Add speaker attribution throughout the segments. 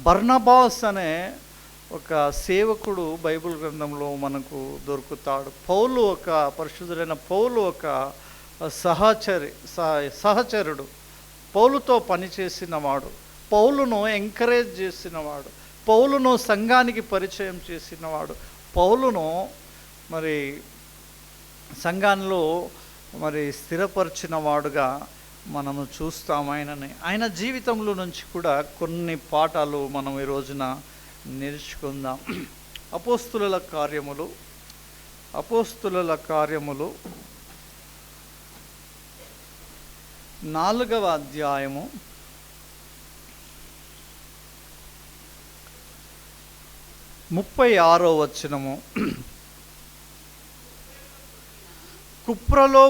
Speaker 1: Barnabas అనే ఒక సేవకుడు బైబిల్ గ్రంథంలో మనకు దొరుకుతాడు. పౌలు ఒక పరిశుద్ధుడైన పౌలు ఒక సహచరుడు, పౌలుతో పనిచేసినవాడు, పౌలును ఎంకరేజ్ చేసినవాడు, పౌలును సంఘానికి పరిచయం చేసినవాడు, పౌలును మరి సంఘంలో మరి స్థిరపరిచిన వాడుగా మనము చూస్తాం. ఆయన జీవితంలో నుంచి కూడా కొన్ని పాఠాలు మనం ఈ రోజున నేర్చుకుందాం. అపోస్తుల కార్యములు 4వ అధ్యాయము 36వ వచనము. కుప్రలో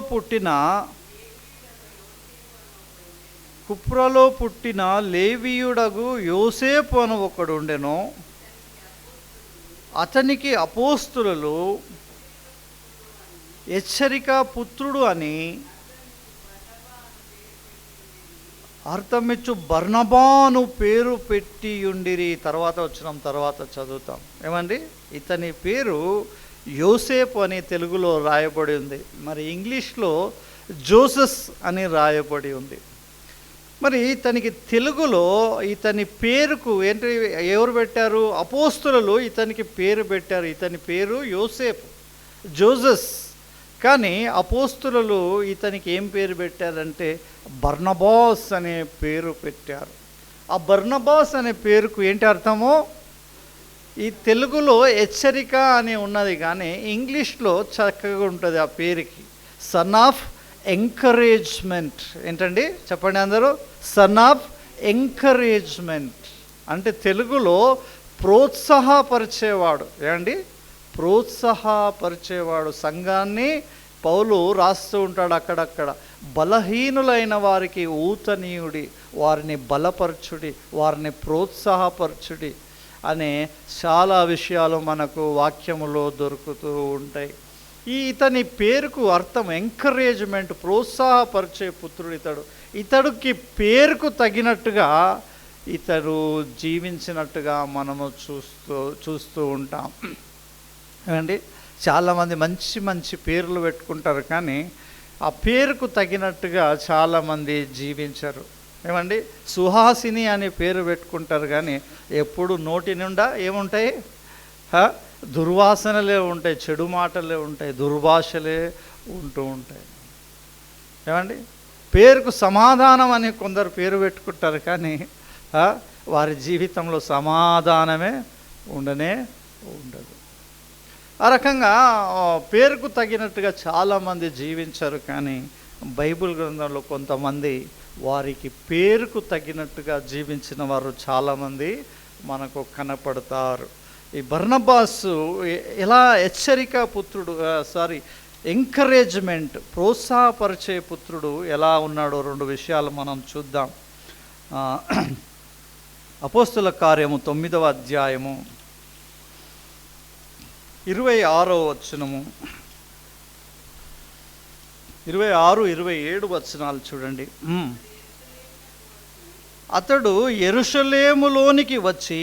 Speaker 1: పుట్టిన లేవీయుడగు యోసేపు అను ఒకడు ఉండెను. అతనికి అపోస్తులు హెచ్చరిక పుత్రుడు అని అర్థమిచ్చు బర్నబాను పేరు పెట్టి ఉండిరి. తర్వాత చదువుతాం. ఏమండి, ఇతని పేరు యోసేపు అని తెలుగులో రాయబడి ఉంది, మరి ఇంగ్లీష్లో జోసెస్ అని రాయబడి ఉంది. మరి ఇతనికి తెలుగులో ఇతని పేరుకు ఏంటి ఎవరు పెట్టారు? అపోస్తులు ఇతనికి పేరు పెట్టారు. ఇతని పేరు యోసేపు, జోసెస్. కానీ అపోస్తులు ఇతనికి ఏం పేరు పెట్టారంటే బర్నబాస్ అనే పేరు పెట్టారు. ఆ బర్నబాస్ అనే పేరుకు ఏంటి అర్థమో? ఈ తెలుగులో హెచ్చరిక అని ఉన్నది, కానీ ఇంగ్లీష్లో చక్కగా ఉంటుంది ఆ పేరుకి, సన్ ఆఫ్ ఎంకరేజ్మెంట్. ఏంటండి చెప్పండి అందరూ? సన్ ఆఫ్ ఎంకరేజ్మెంట్ అంటే తెలుగులో ప్రోత్సాహపరిచేవాడు. ఏమండి, ప్రోత్సాహపరిచేవాడు. సంఘాన్ని పౌలు రాస్తూ ఉంటాడు అక్కడక్కడ, బలహీనులైన వారికి ఊతనీయుడి, వారిని బలపరచుడి, వారిని ప్రోత్సాహపరచుడి అనే చాలా విషయాలు మనకు వాక్యములో దొరుకుతూ ఉంటాయి. ఇతని పేరుకు అర్థం ఎంకరేజ్మెంట్, ప్రోత్సాహపరిచే పుత్రుడు ఇతడికి పేరుకు తగినట్టుగా ఇతడు జీవించినట్టుగా మనము చూస్తూ ఉంటాం. ఏమండి, చాలామంది మంచి పేర్లు పెట్టుకుంటారు, కానీ ఆ పేరుకు తగినట్టుగా చాలామంది జీవించరు. ఏమండి, సుహాసిని అనే పేరు పెట్టుకుంటారు, కానీ ఎప్పుడు నోటి నిండా ఏముంటాయి? దుర్వాసనలే ఉంటాయి, చెడు మాటలే ఉంటాయి, దుర్భాషలే ఉంటూ ఉంటాయి. ఏమండి, పేరుకు సమాధానం అని కొందరు పేరు పెట్టుకుంటారు, కానీ వారి జీవితంలో సమాధానమే ఉండదు. ఆ రకంగా పేరుకు తగినట్టుగా చాలామంది జీవించరు, కానీ బైబిల్ గ్రంథంలో కొంతమంది వారికి పేరుకు తగినట్టుగా జీవించిన వారు చాలామంది మనకు కనపడతారు. ఈ బర్నబాసు ఎలా హెచ్చరిక పుత్రుడు, ఎంకరేజ్మెంట్, ప్రోత్సాహపరిచే పుత్రుడు ఎలా ఉన్నాడో 2 విషయాలు మనం చూద్దాం. అపోస్తుల కార్యము 9వ అధ్యాయము 26వ వచనము, 26-27 వచనాలు చూడండి. అతడు యెరూషలేములోనికి వచ్చి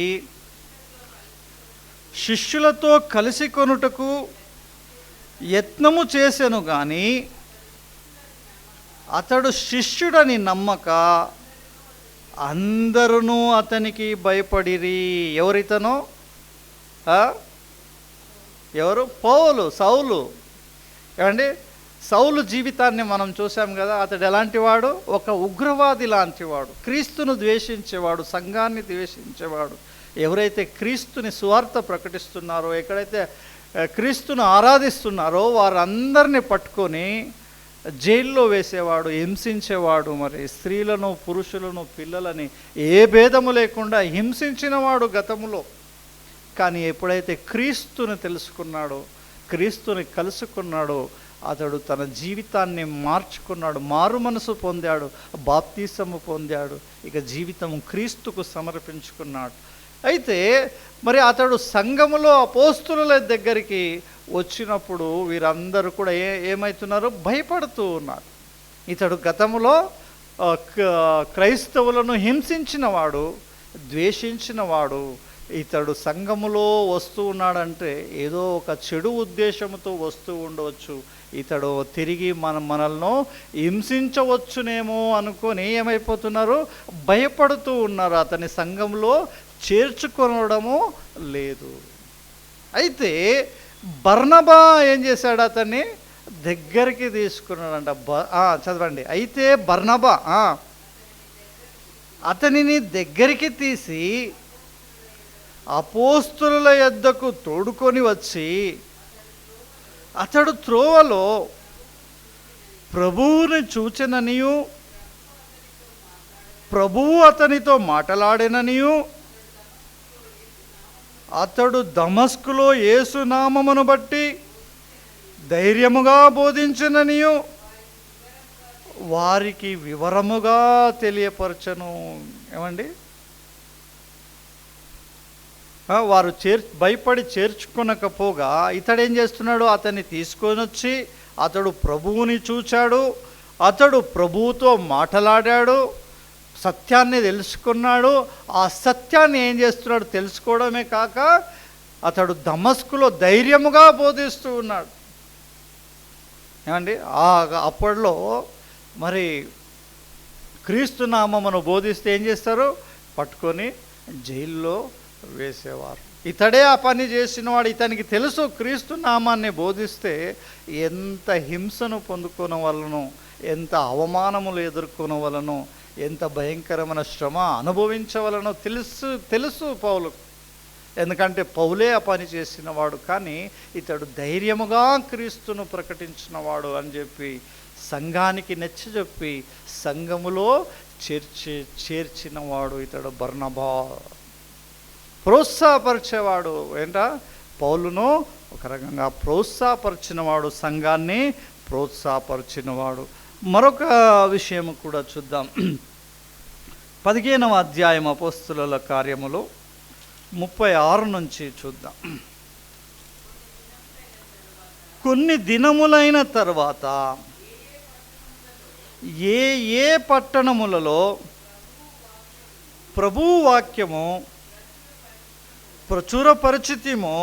Speaker 1: శిష్యులతో కలిసి కొనుటకు యత్నము చేసెను, కానీ అతడు శిష్యుడని నమ్మక అందరూ అతనికి భయపడిరి. ఎవరితనో? ఎవరు? సౌలు. ఏమండి, సౌలు జీవితాన్ని మనం చూసాం కదా. అతడు ఎలాంటి వాడు? ఒక ఉగ్రవాది లాంటివాడు, క్రీస్తును ద్వేషించేవాడు, సంఘాన్ని ద్వేషించేవాడు. ఎవరైతే క్రీస్తుని సువార్త ప్రకటిస్తున్నారో, ఎక్కడైతే క్రీస్తును ఆరాధిస్తున్నారో వారందరినీ పట్టుకొని జైల్లో వేసేవాడు, హింసించేవాడు. మరి స్త్రీలను, పురుషులను, పిల్లలని ఏ భేదము లేకుండా హింసించినవాడు గతములో. కానీ ఎప్పుడైతే క్రీస్తుని తెలుసుకున్నాడో, క్రీస్తుని కలుసుకున్నాడో, అతడు తన జీవితాన్ని మార్చుకున్నాడు, మారు మనసు పొందాడు, బాప్తీసము పొందాడు, ఇక జీవితం క్రీస్తుకు సమర్పించుకున్నాడు. అయితే మరి అతడు సంఘములో అపోస్తుల దగ్గరికి వచ్చినప్పుడు వీరందరూ కూడా ఏమవుతున్నారు? భయపడుతూ ఉన్నారు. ఇతడు గతములో క్రైస్తవులను హింసించిన వాడు, ద్వేషించిన వాడు. ఇతడు సంఘములో వస్తూ ఉన్నాడంటే ఏదో ఒక చెడు ఉద్దేశంతో వస్తూ ఉండవచ్చు. ఇతడు తిరిగి మనల్ని హింసించవచ్చునేమో అనుకొని ఏమైపోతున్నారు, భయపడుతూ ఉన్నారు. అతని సంఘంలో చేర్చుకొనడము లేదు. అయితే బర్నబా ఏం చేశాడు, అతన్ని దగ్గరికి తీసుకున్నాడంట. చదవండి. అయితే బర్నబా అతనిని దగ్గరికి తీసి అపోస్తుల యొద్దకు తోడుకొని వచ్చి, అతడు త్రోవలో ప్రభువుని చూచెననియు ప్రభువు అతనితో మాట్లాడిననియు అతడు దమస్కులో యేసునామమును బట్టి ధైర్యముగా బోధించిననియు వారికి వివరముగా తెలియపరచను. ఏమండి, వారు భయపడి చేర్చుకొనకపోగా ఇతడేం చేస్తున్నాడు, అతన్ని తీసుకొని వచ్చి అతడు ప్రభువుని చూచాడు, అతడు ప్రభువుతో మాట్లాడాడు, సత్యాన్ని తెలుసుకున్నాడు. ఆ సత్యాన్ని ఏం చేస్తున్నాడు, తెలుసుకోవడమే కాక అతడు దమస్కులో ధైర్యముగా బోధిస్తూ ఉన్నాడు. ఏమండి, అప్పట్లో మరి క్రీస్తు నామమును బోధిస్తే ఏం చేస్తారు, పట్టుకొని జైల్లో వేసేవారు. ఇతడే ఆ పని చేసినవాడు. ఇతనికి తెలుసు క్రీస్తు నామాన్ని బోధిస్తే ఎంత హింసను పొందుకోనవలనో, ఎంత అవమానములు ఎదుర్కొనవలనో, ఎంత భయంకరమైన శ్రమ అనుభవించవలనో తెలుసు పౌలుకు. ఎందుకంటే పౌలే ఆ పని చేసినవాడు. కానీ ఇతడు ధైర్యముగా క్రీస్తును ప్రకటించినవాడు అని చెప్పి సంఘానికి నచ్చజెప్పి సంఘములో చేర్చినవాడు ఇతడు బర్నబా. ప్రోత్సాహపరిచేవాడు. పౌలును ఒక రకంగా ప్రోత్సాహపరిచినవాడు, సంఘాన్ని ప్రోత్సాహపరిచినవాడు. మరొక విషయం కూడా చూద్దాం. 15వ అధ్యాయం అపోస్తుల కార్యములు 36 నుంచి చూద్దాం. కొన్ని దినములైన తర్వాత ఏ పట్టణములలో ప్రభువు వాక్యము ప్రచురపరిచితిమో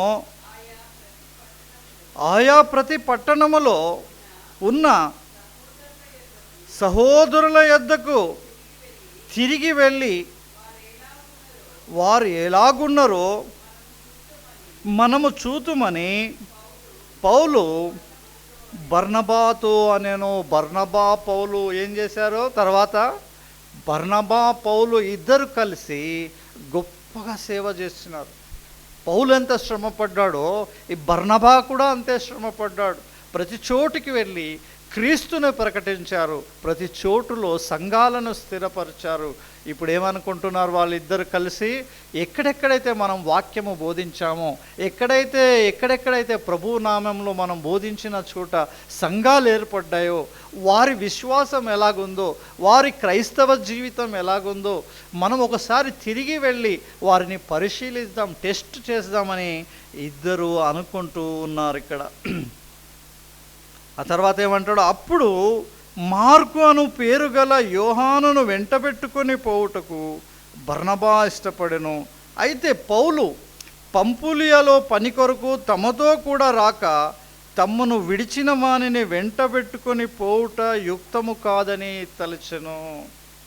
Speaker 1: ఆయా ప్రతి పట్టణములో ఉన్న సహోదరుల యొద్దకు తిరిగి వెళ్ళి వారు ఎలాగున్నారో మనము చూతుమని పౌలు బర్నబాతో అనేను. బర్నబా పౌలు ఏం చేశారో తర్వాత బర్నబా పౌలు ఇద్దరు కలిసి గొప్పగా సేవ చేస్తున్నారు. పౌలు ఎంత శ్రమపడ్డాడో ఈ బర్నబా కూడా అంతే శ్రమపడ్డాడు. ప్రతి చోటుకి వెళ్ళి క్రీస్తును ప్రకటించారు, ప్రతి చోటులో సంఘాలను స్థిరపరిచారు. ఇప్పుడు ఏమనుకుంటున్నారు వాళ్ళిద్దరు కలిసి, ఎక్కడెక్కడైతే మనం వాక్యము బోధించామో, ఎక్కడెక్కడైతే ప్రభు నామంలో మనం బోధించిన చోట సంఘాలు ఏర్పడ్డాయో, వారి విశ్వాసం ఎలాగుందో, వారి క్రైస్తవ జీవితం ఎలాగుందో మనం ఒకసారి తిరిగి వెళ్ళి వారిని పరిశీలిద్దాం, టెస్ట్ చేద్దామని ఇద్దరు అనుకుంటూ ఉన్నారు ఇక్కడ. ఆ తర్వాత ఏమంటాడు, అప్పుడు మార్కు అను పేరు గల యోహానును వెంటబెట్టుకొని పోవుటకు బర్నబా ఇష్టపడెను. అయితే పౌలు పంపులియలో పని కొరకు తమతో కూడా రాక తమ్మును విడిచిన వానిని వెంటబెట్టుకొని పోవుట యుక్తము కాదని తలచెను.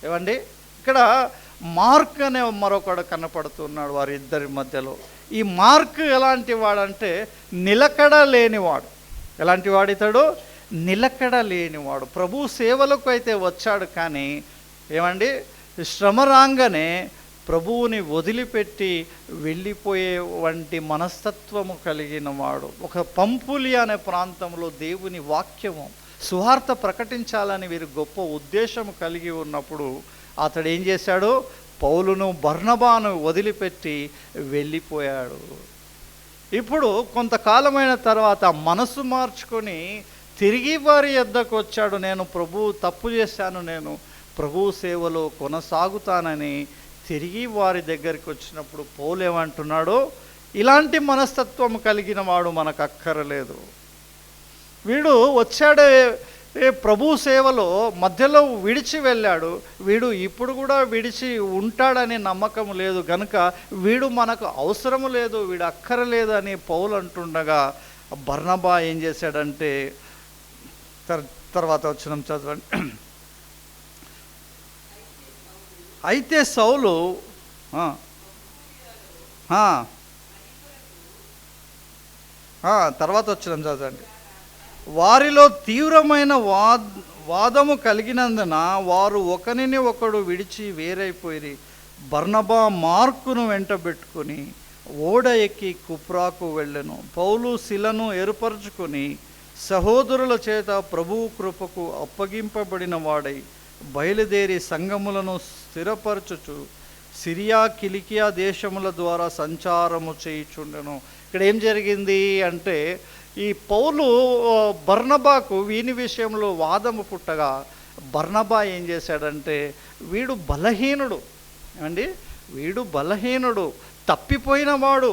Speaker 1: ఏమండి, ఇక్కడ మార్క్ అనే మరొకడు కనపడుతున్నాడు వారిద్దరి మధ్యలో. ఈ మార్క్ ఎలాంటి వాడంటే నిలకడ లేనివాడు. ఎలాంటి వాడు ఇతడు? నిలకడ లేనివాడు. ప్రభు సేవలకు అయితే వచ్చాడు, కానీ ఏమండి శ్రమ రాగానే ప్రభువుని వదిలిపెట్టి వెళ్ళిపోయే వంటి మనస్తత్వము కలిగిన వాడు. ఒక పంపులి అనే ప్రాంతంలో దేవుని వాక్యము సువార్త ప్రకటించాలని వీరు గొప్ప ఉద్దేశం కలిగి ఉన్నప్పుడు అతడు ఏం చేశాడు, పౌలును బర్నబాను వదిలిపెట్టి వెళ్ళిపోయాడు. ఇప్పుడు కొంతకాలమైన తర్వాత మనసు మార్చుకొని తిరిగి వారి యొద్దకు వచ్చాడు. నేను ప్రభువు తప్పు చేశాను, నేను ప్రభు సేవలో కొనసాగుతానని తిరిగి వారి దగ్గరికి వచ్చినప్పుడు పౌలు ఏమంటున్నాడు, ఇలాంటి మనస్తత్వం కలిగిన వాడు మనకు అక్కరలేదు. వీడు వచ్చాడే ప్రభు సేవలో మధ్యలో విడిచి వెళ్ళాడు. వీడు ఇప్పుడు కూడా విడిచి ఉంటాడని నమ్మకం లేదు కనుక వీడు మనకు అవసరము లేదు, వీడు అక్కరలేదు అని పౌలు అంటుండగా బర్నబా ఏం చేశాడంటే తర్వాత వచ్చిన చదవండి. అయితే సౌలు తర్వాత వచ్చిన చదవండి. వారిలో తీవ్రమైన వాదము కలిగినందున వారు ఒకరిని ఒకడు విడిచి వేరైపోయి బర్నబా మార్కును వెంటబెట్టుకుని ఓడ ఎక్కి కుప్రాకు వెళ్ళెను. పౌలు శిలను ఏర్పరచుకొని సహోదరుల చేత ప్రభువు కృపకు అప్పగింపబడిన వాడై బయలుదేరి సంఘములను స్థిరపరచుచు సిరియా కిలికియా దేశముల ద్వారా సంచారము చేయుచుండెను. ఇక్కడ ఏం జరిగింది అంటే ఈ పౌలు బర్నబాకు వీని విషయంలో వాదము పుట్టగా బర్నబా ఏం చేశాడంటే వీడు బలహీనుడు అండి, వీడు బలహీనుడు, తప్పిపోయినవాడు,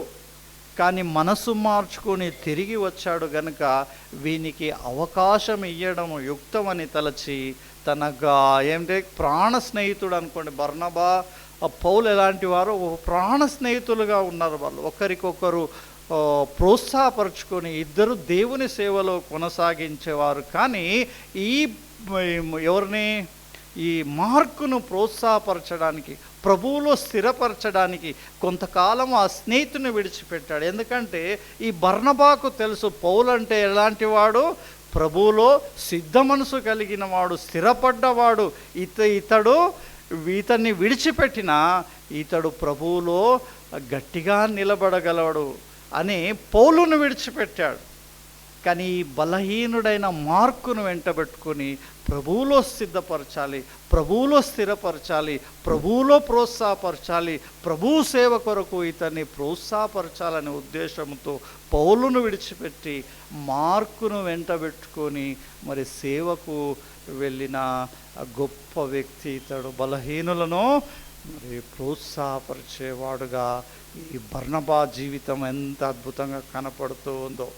Speaker 1: కానీ మనసు మార్చుకొని తిరిగి వచ్చాడు గనుక వీనికి అవకాశం ఇవ్వడం యుక్తమని తలచి తనగా ఏంటంటే ప్రాణ స్నేహితుడు అనుకోండి. బర్నబా పౌలు ఎలాంటి వారు ప్రాణ స్నేహితులుగా ఉన్నారు. వాళ్ళు ఒకరికొకరు ప్రోత్సాహపరుచుకొని ఇద్దరు దేవుని సేవలో కొనసాగించేవారు. కానీ ఈ ఎవరిని ఈ మార్కును ప్రోత్సాహపరచడానికి ప్రభువులో స్థిరపరచడానికి కొంతకాలం ఆ స్నేహితుని విడిచిపెట్టాడు. ఎందుకంటే ఈ బర్నబాకు తెలుసు పౌలు అంటే ఎలాంటి వాడు, ప్రభువులో సిద్ధ మనసు కలిగిన వాడు, స్థిరపడ్డవాడు. ఇతడు ఇతన్ని విడిచిపెట్టిన ఇతడు ప్రభువులో గట్టిగా నిలబడగలవాడు అని పౌలును విడిచిపెట్టాడు. కానీ ఈ బలహీనుడైన మార్కును వెంటబెట్టుకొని ప్రభువులో సిద్ధపరచాలి, ప్రభువులో స్థిరపరచాలి, ప్రభువులో ప్రోత్సాహపరచాలి, ప్రభువు సేవ కొరకు ఇతన్ని ప్రోత్సాహపరచాలనే ఉద్దేశంతో పౌలును విడిచిపెట్టి మార్కును వెంటబెట్టుకొని మరి సేవకు వెళ్ళిన గొప్ప వ్యక్తి ఇతడు. బలహీనులను మరి ప్రోత్సాహపరిచేవాడుగా ఈ బర్నబా జీవితం ఎంత అద్భుతంగా కనపడుతూ ఉందో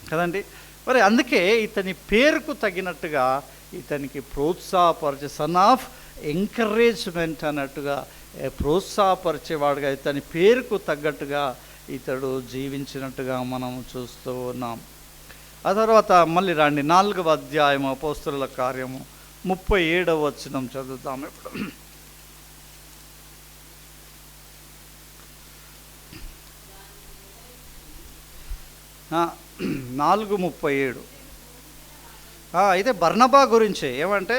Speaker 1: కదండి. మరి అందుకే ఇతని పేరుకు తగినట్టుగా ఇతనికి ప్రోత్సాహపరిచే సన్ ఆఫ్ ఎంకరేజ్మెంట్ అన్నట్టుగా ప్రోత్సాహపరిచేవాడుగా ఇతని పేరుకు తగ్గట్టుగా ఇతడు జీవించినట్టుగా మనం చూస్తూ ఉన్నాం. ఆ తర్వాత మళ్ళీ రండి 4వ అధ్యాయం అపోస్తలుల కార్యము 37వ వచనం చదువుతాం. ఇప్పుడు 4:37 అయితే బర్నబా గురించే ఏమంటే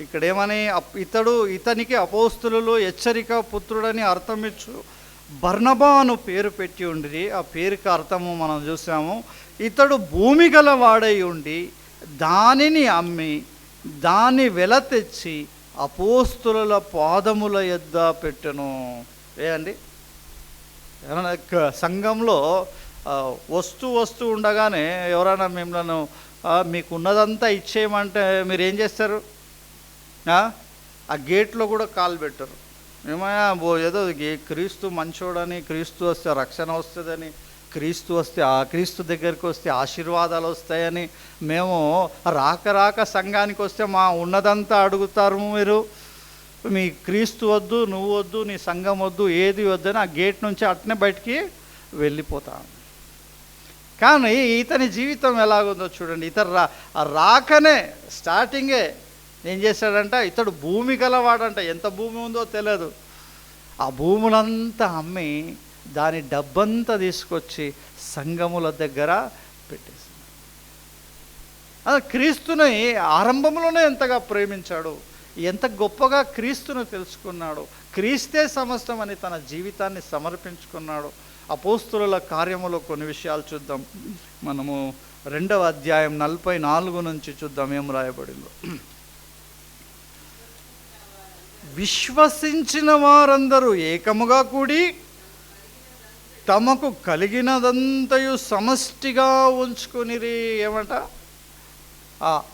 Speaker 1: ఇక్కడ ఏమని ఇతనికి అపోస్తలులు హెచ్చరిక పుత్రుడని అర్థమిచ్చు బర్నబా అను పేరు పెట్టి ఉండి, ఆ పేరుకి అర్థము మనం చూసాము. ఇతడు భూమి గల వాడై ఉండి దానిని అమ్మి దాన్ని వెల తెచ్చి అపోస్తలుల పాదముల యొద్ద పెట్టెను. ఏమండి సంఘంలో వస్తూ ఉండగానే ఎవరైనా మిమ్మల్ని మీకు ఉన్నదంతా ఇచ్చేయమంటే మీరు ఏం చేస్తారు? ఆ గేట్లో కూడా కాలు పెట్టరు. ఏమయ్యా ఏదో క్రీస్తు మంచోడని, క్రీస్తు వస్తే రక్షణ వస్తుందని, క్రీస్తు వస్తే ఆ క్రీస్తు దగ్గరికి వస్తే ఆశీర్వాదాలు వస్తాయని మేము రాక సంఘానికి వస్తే మా ఉన్నదంతా అడుగుతారు. మీరు మీ క్రీస్తు వద్దు, నువ్వు వద్దు, నీ సంఘం వద్దు, ఏది వద్దని ఆ గేట్ నుంచి అట్నే బయటికి వెళ్ళిపోతాం. కానీ ఇతని జీవితం ఎలాగుందో చూడండి. రాకనే స్టార్టింగే ఏం చేశాడంట, ఇతడు భూమి గలవాడంట. ఎంత భూమి ఉందో తెలియదు. ఆ భూములంతా అమ్మి దాని డబ్బంతా తీసుకొచ్చి సంఘముల దగ్గర పెట్టేశాడు. అది క్రీస్తుని ఆరంభంలోనే ఎంతగా ప్రేమించాడు, ఎంత గొప్పగా క్రీస్తును తెలుసుకున్నాడు, క్రీస్తే సమస్తం అని తన జీవితాన్ని సమర్పించుకున్నాడు. అపోస్తలుల కార్యములో కొన్ని విషయాలు చూద్దాం. మనము 2వ అధ్యాయం 44 నుంచి చూద్దాం ఏం రాయబడిందో. విశ్వసించిన వారందరూ ఏకముగా కూడి తమకు కలిగినదంతయు సమష్టిగా ఉంచుకునిరి. ఏమంట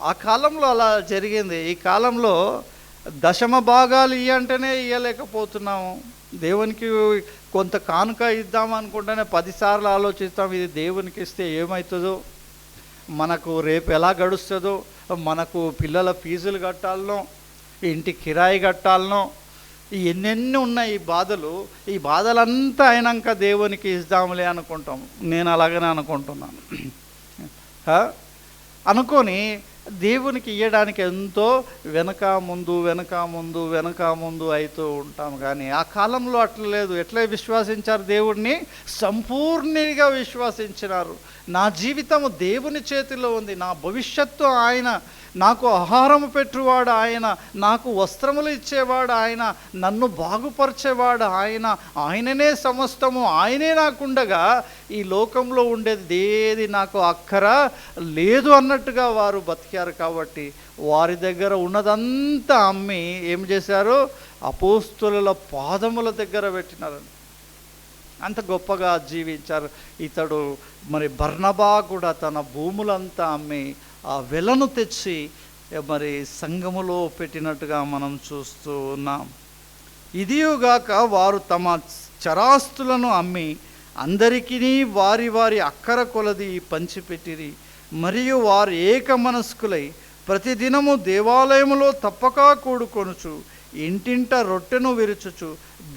Speaker 1: ఆ కాలంలో అలా జరిగింది. ఈ కాలంలో దశమ భాగాలు ఇవ్వంటేనే ఇవ్వలేకపోతున్నాము. దేవునికి కొంత కానుక ఇద్దామనుకుంటేనే 10 సార్లు ఆలోచిస్తాం, ఇది దేవునికి ఇస్తే ఏమవుతుందో. మనకు రేపు ఎలా గడుస్తుందో, మనకు పిల్లల ఫీజులు కట్టాలనో, ఇంటి కిరాయి కట్టాలనో, ఎన్నెన్ని ఉన్నాయి ఈ బాధలు. ఈ బాధలంతా అయినాక దేవునికి ఇద్దాంలే అనుకుంటాం. నేను అలాగనే అనుకుంటున్నాను. అనుకొని దేవునికి ఇవ్వడానికి ఎంతో వెనక ముందు అవుతూ ఉంటాం. కానీ ఆ కాలంలో అట్లా లేదు. ఎట్లా విశ్వసించారు? దేవుడిని సంపూర్ణంగా విశ్వసించినారు. నా జీవితము దేవుని చేతిలో ఉంది, నా భవిష్యత్తు ఆయన, నాకు ఆహారము పెట్టువాడు ఆయన, నాకు వస్త్రములు ఇచ్చేవాడు ఆయన, నన్ను బాగుపరిచేవాడు ఆయన, ఆయననే సమస్తము, ఆయనే నాకుండగా ఈ లోకంలో ఉండేది ఏది నాకు అక్కర లేదు అన్నట్టుగా వారు బతికారు. కాబట్టి వారి దగ్గర ఉన్నదంతా అమ్మి ఏం చేశారు? అపోస్తుల పాదముల దగ్గర పెట్టినారు. అంత గొప్పగా జీవించారు. ఇతడు మరి బర్నబా కూడా తన భూములంతా అమ్మి ఆ వెలను తెచ్చి మరి సంఘములో పెట్టినట్టుగా మనం చూస్తూ ఉన్నాం. ఇదియుగాక వారు తమ చరాస్తులను అమ్మి అందరికీ వారి వారి అక్కర కొలది పంచిపెట్టిరి. మరియు వారు ఏక మనస్కులై ప్రతిదినము దేవాలయములో తప్పక కూడుకొనుచు, ఇంటింట రొట్టెను విరుచుచు,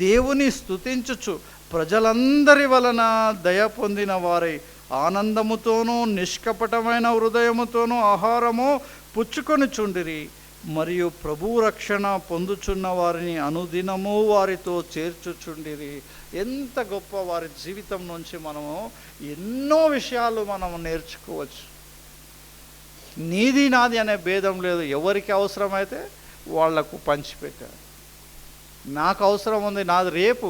Speaker 1: దేవుని స్తుతించుచు, ప్రజలందరి వలన దయ పొందిన వారై ఆనందముతోనూ నిష్కపటమైన హృదయముతోనూ ఆహారము పుచ్చుకొనుచుండిరి. మరియు ప్రభు రక్షణ పొందుచున్న వారిని అనుదినము వారితో చేర్చుచుండిరి. ఎంత గొప్ప వారి జీవితం నుంచి మనము ఎన్నో విషయాలు మనం నేర్చుకోవచ్చు. నీది నాది అనే భేదం లేదు. ఎవరికి అవసరమైతే వాళ్లకు పంచిపెట్టారు. నాకు అవసరం ఉంది, నాది రేపు,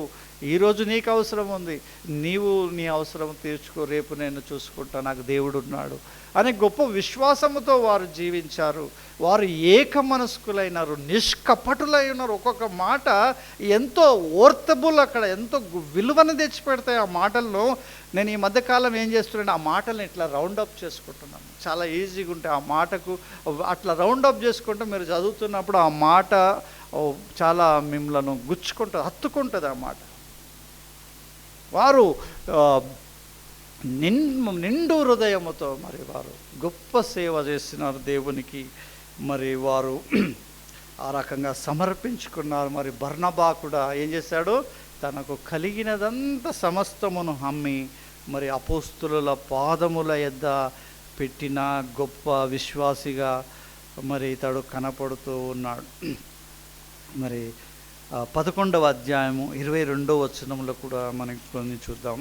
Speaker 1: ఈరోజు నీకు అవసరం ఉంది, నీవు నీ అవసరం తీర్చుకో, రేపు నేను చూసుకుంటా, నాకు దేవుడు ఉన్నాడు అనే గొప్ప విశ్వాసముతో వారు జీవించారు. వారు ఏక మనస్కులైనారు, నిష్కపటులై ఉన్నారు. ఒక్కొక్క మాట ఎంతో ఓర్తబుల్, అక్కడ ఎంతో విలువను తెచ్చిపెడతాయి ఆ మాటలను. నేను ఈ మధ్యకాలం ఏం చేస్తున్నాను, ఆ మాటలను ఇట్లా రౌండప్ చేసుకుంటున్నాను. చాలా ఈజీగా ఉంటాయి ఆ మాటకు. అట్లా రౌండప్ చేసుకుంటే మీరు చదువుతున్నప్పుడు ఆ మాట చాలా మిమ్మల్ని గుచ్చుకుంటుంది, హత్తుకుంటుంది ఆ మాట. వారు నిండు హృదయముతో మరి వారు గొప్ప సేవ చేస్తున్నారు దేవునికి. మరి వారు ఆ రకంగా సమర్పించుకున్నారు. మరి బర్నబా కూడా ఏం చేశాడు? తనకు కలిగినదంతా సమస్తమును అమ్మి మరి అపోస్తుల పాదముల యొద్ద పెట్టిన గొప్ప విశ్వాసిగా మరి ఇతడు కనపడుతూ ఉన్నాడు. మరి 11వ అధ్యాయము 22వ వచనంలో కూడా మనకి కొన్ని చూద్దాం.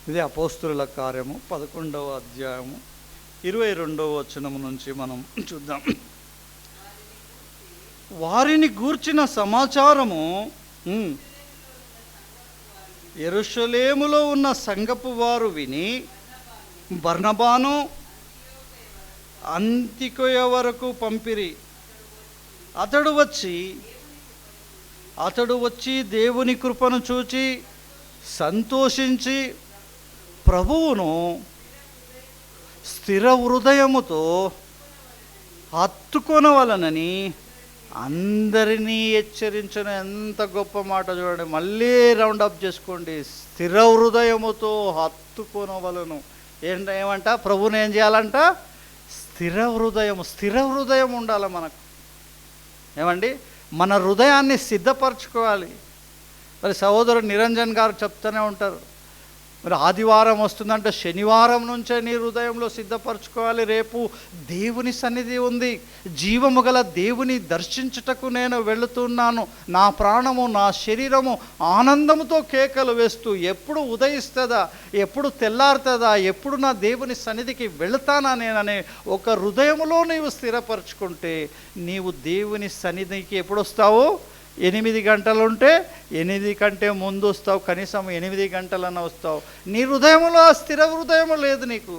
Speaker 1: ఇది అపోస్తుల కార్యము 11వ అధ్యాయము 22వ వచనం నుంచి మనం చూద్దాం. వారిని గూర్చిన సమాచారము యెరూషలేములో ఉన్న సంఘపు వారు విని బర్నబాను అంతికొయ వరకు పంపిరి. అతడు వచ్చి దేవుని కృపను చూచి సంతోషించి ప్రభువును స్థిర హృదయముతో హత్తుకొనవలనని అందరినీ హెచ్చరించిన. ఎంత గొప్ప మాట చూడండి. మళ్ళీ రౌండప్ చేసుకోండి. స్థిర హృదయముతో హత్తుకొనవలను. ఏమంట? ప్రభువుని ఏం చేయాలంట? స్థిర హృదయం ఉండాలి మనకు. ఏమండి? మన హృదయాన్ని సిద్ధపరచుకోవాలి. మరి సహోదరుడు నిరంజన్ గారు చెప్తూనే ఉంటారు, మరి ఆదివారం వస్తుందంటే శనివారం నుంచే నీ హృదయంలో సిద్ధపరచుకోవాలి. రేపు దేవుని సన్నిధి ఉంది, జీవము గల దేవుని దర్శించుటకు నేను వెళుతున్నాను. నా ప్రాణము నా శరీరము ఆనందముతో కేకలు వేస్తూ ఎప్పుడు ఉదయిస్తుందా, ఎప్పుడు తెల్లారుతుందా, ఎప్పుడు నా దేవుని సన్నిధికి వెళుతానా నేననే ఒక హృదయములో నీవు స్థిరపరచుకుంటే నీవు దేవుని సన్నిధికి ఎప్పుడు వస్తావు? 8 గంటలు ఉంటే 8 కంటే ముందు వస్తావు, కనీసం 8 గంటలన్నా వస్తావు. నీ హృదయంలో స్థిర హృదయము లేదు, నీకు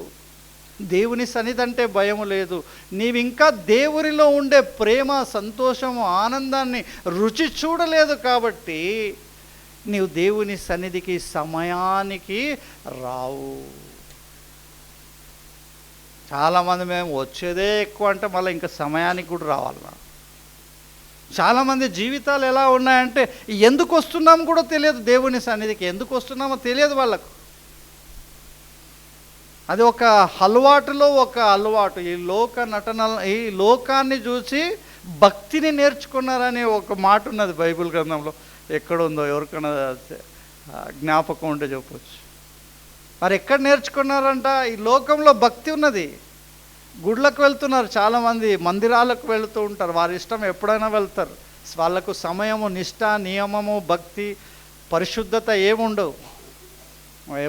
Speaker 1: దేవుని సన్నిధి అంటే భయము లేదు. నీవింకా దేవునిలో ఉండే ప్రేమ, సంతోషము, ఆనందాన్ని రుచి చూడలేదు. కాబట్టి నీవు దేవుని సన్నిధికి సమయానికి రావు. చాలామంది మేము వచ్చేదే ఎక్కువ అంటే మళ్ళీ ఇంకా సమయానికి కూడా రావాలన్నా. చాలామంది జీవితాలు ఎలా ఉన్నాయంటే ఎందుకు వస్తున్నాం కూడా తెలియదు, దేవుని సన్నిధికి ఎందుకు వస్తున్నామో తెలియదు వాళ్ళకు. అది ఒక అలవాటులో ఒక అలవాటు. ఈ లోక నటన, ఈ లోకాన్ని చూసి భక్తిని నేర్చుకున్నారని ఒక మాట ఉన్నది బైబిల్ గ్రంథంలో. ఎక్కడుందో ఎవరికైనా జ్ఞాపకం ఉంటే చెప్పొచ్చు. మరి ఎక్కడ నేర్చుకున్నారంట? ఈ లోకంలో భక్తి ఉన్నది. గుడ్లకు వెళ్తున్నారు చాలామంది, మందిరాలకు వెళుతూ ఉంటారు, వారి ఇష్టం ఎప్పుడైనా వెళ్తారు. వాళ్ళకు సమయము, నిష్ఠ, నియమము, భక్తి, పరిశుద్ధత ఏముండవు.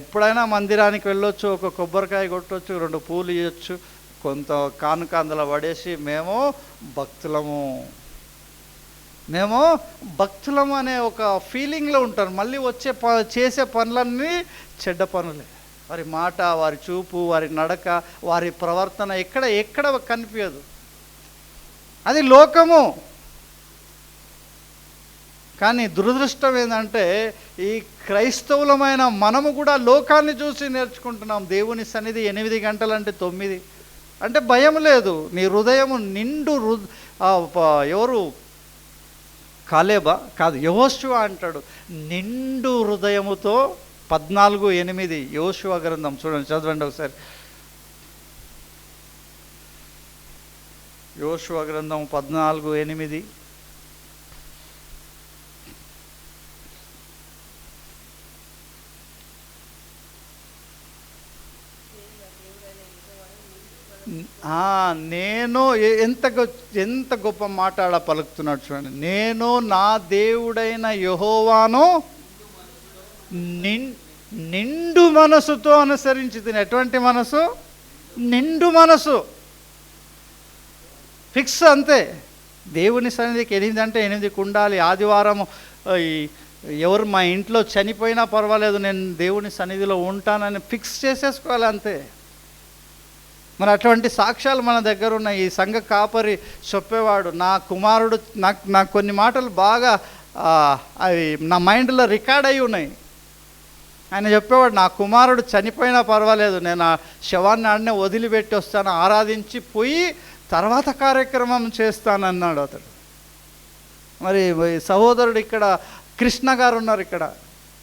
Speaker 1: ఎప్పుడైనా మందిరానికి వెళ్ళొచ్చు, ఒక కొబ్బరికాయ కొట్టవచ్చు, 2 పూలు ఇవ్వచ్చు, కొంత కానుకాందల పడేసి మేము భక్తులము అనే ఒక ఫీలింగ్లో ఉంటారు. మళ్ళీ చేసే పనులన్నీ చెడ్డ పనులే. వారి మాట, వారి చూపు, వారి నడక, వారి ప్రవర్తన ఎక్కడ కనిపించదు. అది లోకము. కానీ దురదృష్టం ఏంటంటే ఈ క్రైస్తవులమైన మనము కూడా లోకాన్ని చూసి నేర్చుకుంటున్నాం. దేవుని సన్నిధి 8 గంటలంటే 9 అంటే భయం లేదు. నీ హృదయము నిండు ఎవరు కాలేబా కాదు, యెహోషువ అంటాడు, నిండు హృదయముతో 14:8 యెహోషువ గ్రంథం చూడండి, చదవండి ఒకసారి. యెహోషువ గ్రంథం 14:8. నేను ఎంత గొప్ప మాట ఆడ పలుకుతున్నాడు చూడండి. నేను నా దేవుడైన యెహోవాను నిండు మనసుతో అనుసరించి తిని. ఎటువంటి మనసు? నిండు మనసు. ఫిక్స్ అంతే. దేవుని సన్నిధికి 8 అంటే 8కి ఉండాలి. ఆదివారం ఎవరు మా ఇంట్లో చనిపోయినా పర్వాలేదు, నేను దేవుని సన్నిధిలో ఉంటానని ఫిక్స్ చేసేసుకోవాలి అంతే. మరి అటువంటి సాక్ష్యాలు మన దగ్గర ఉన్నాయి. ఈ సంఘ కాపరి చెప్పేవాడు, నా కుమారుడు, నాకు కొన్ని మాటలు బాగా అవి నా మైండ్లో రికార్డ్ అయి ఉన్నాయి. ఆయన చెప్పేవాడు, నా కుమారుడు చనిపోయినా పర్వాలేదు, నేను ఆ శవాన్ని ఆడనే వదిలిపెట్టి వస్తాను, ఆరాధించి పోయి తర్వాత కార్యక్రమం చేస్తానన్నాడు అతడు. మరి సహోదరుడు ఇక్కడ కృష్ణ గారు ఉన్నారు, ఇక్కడ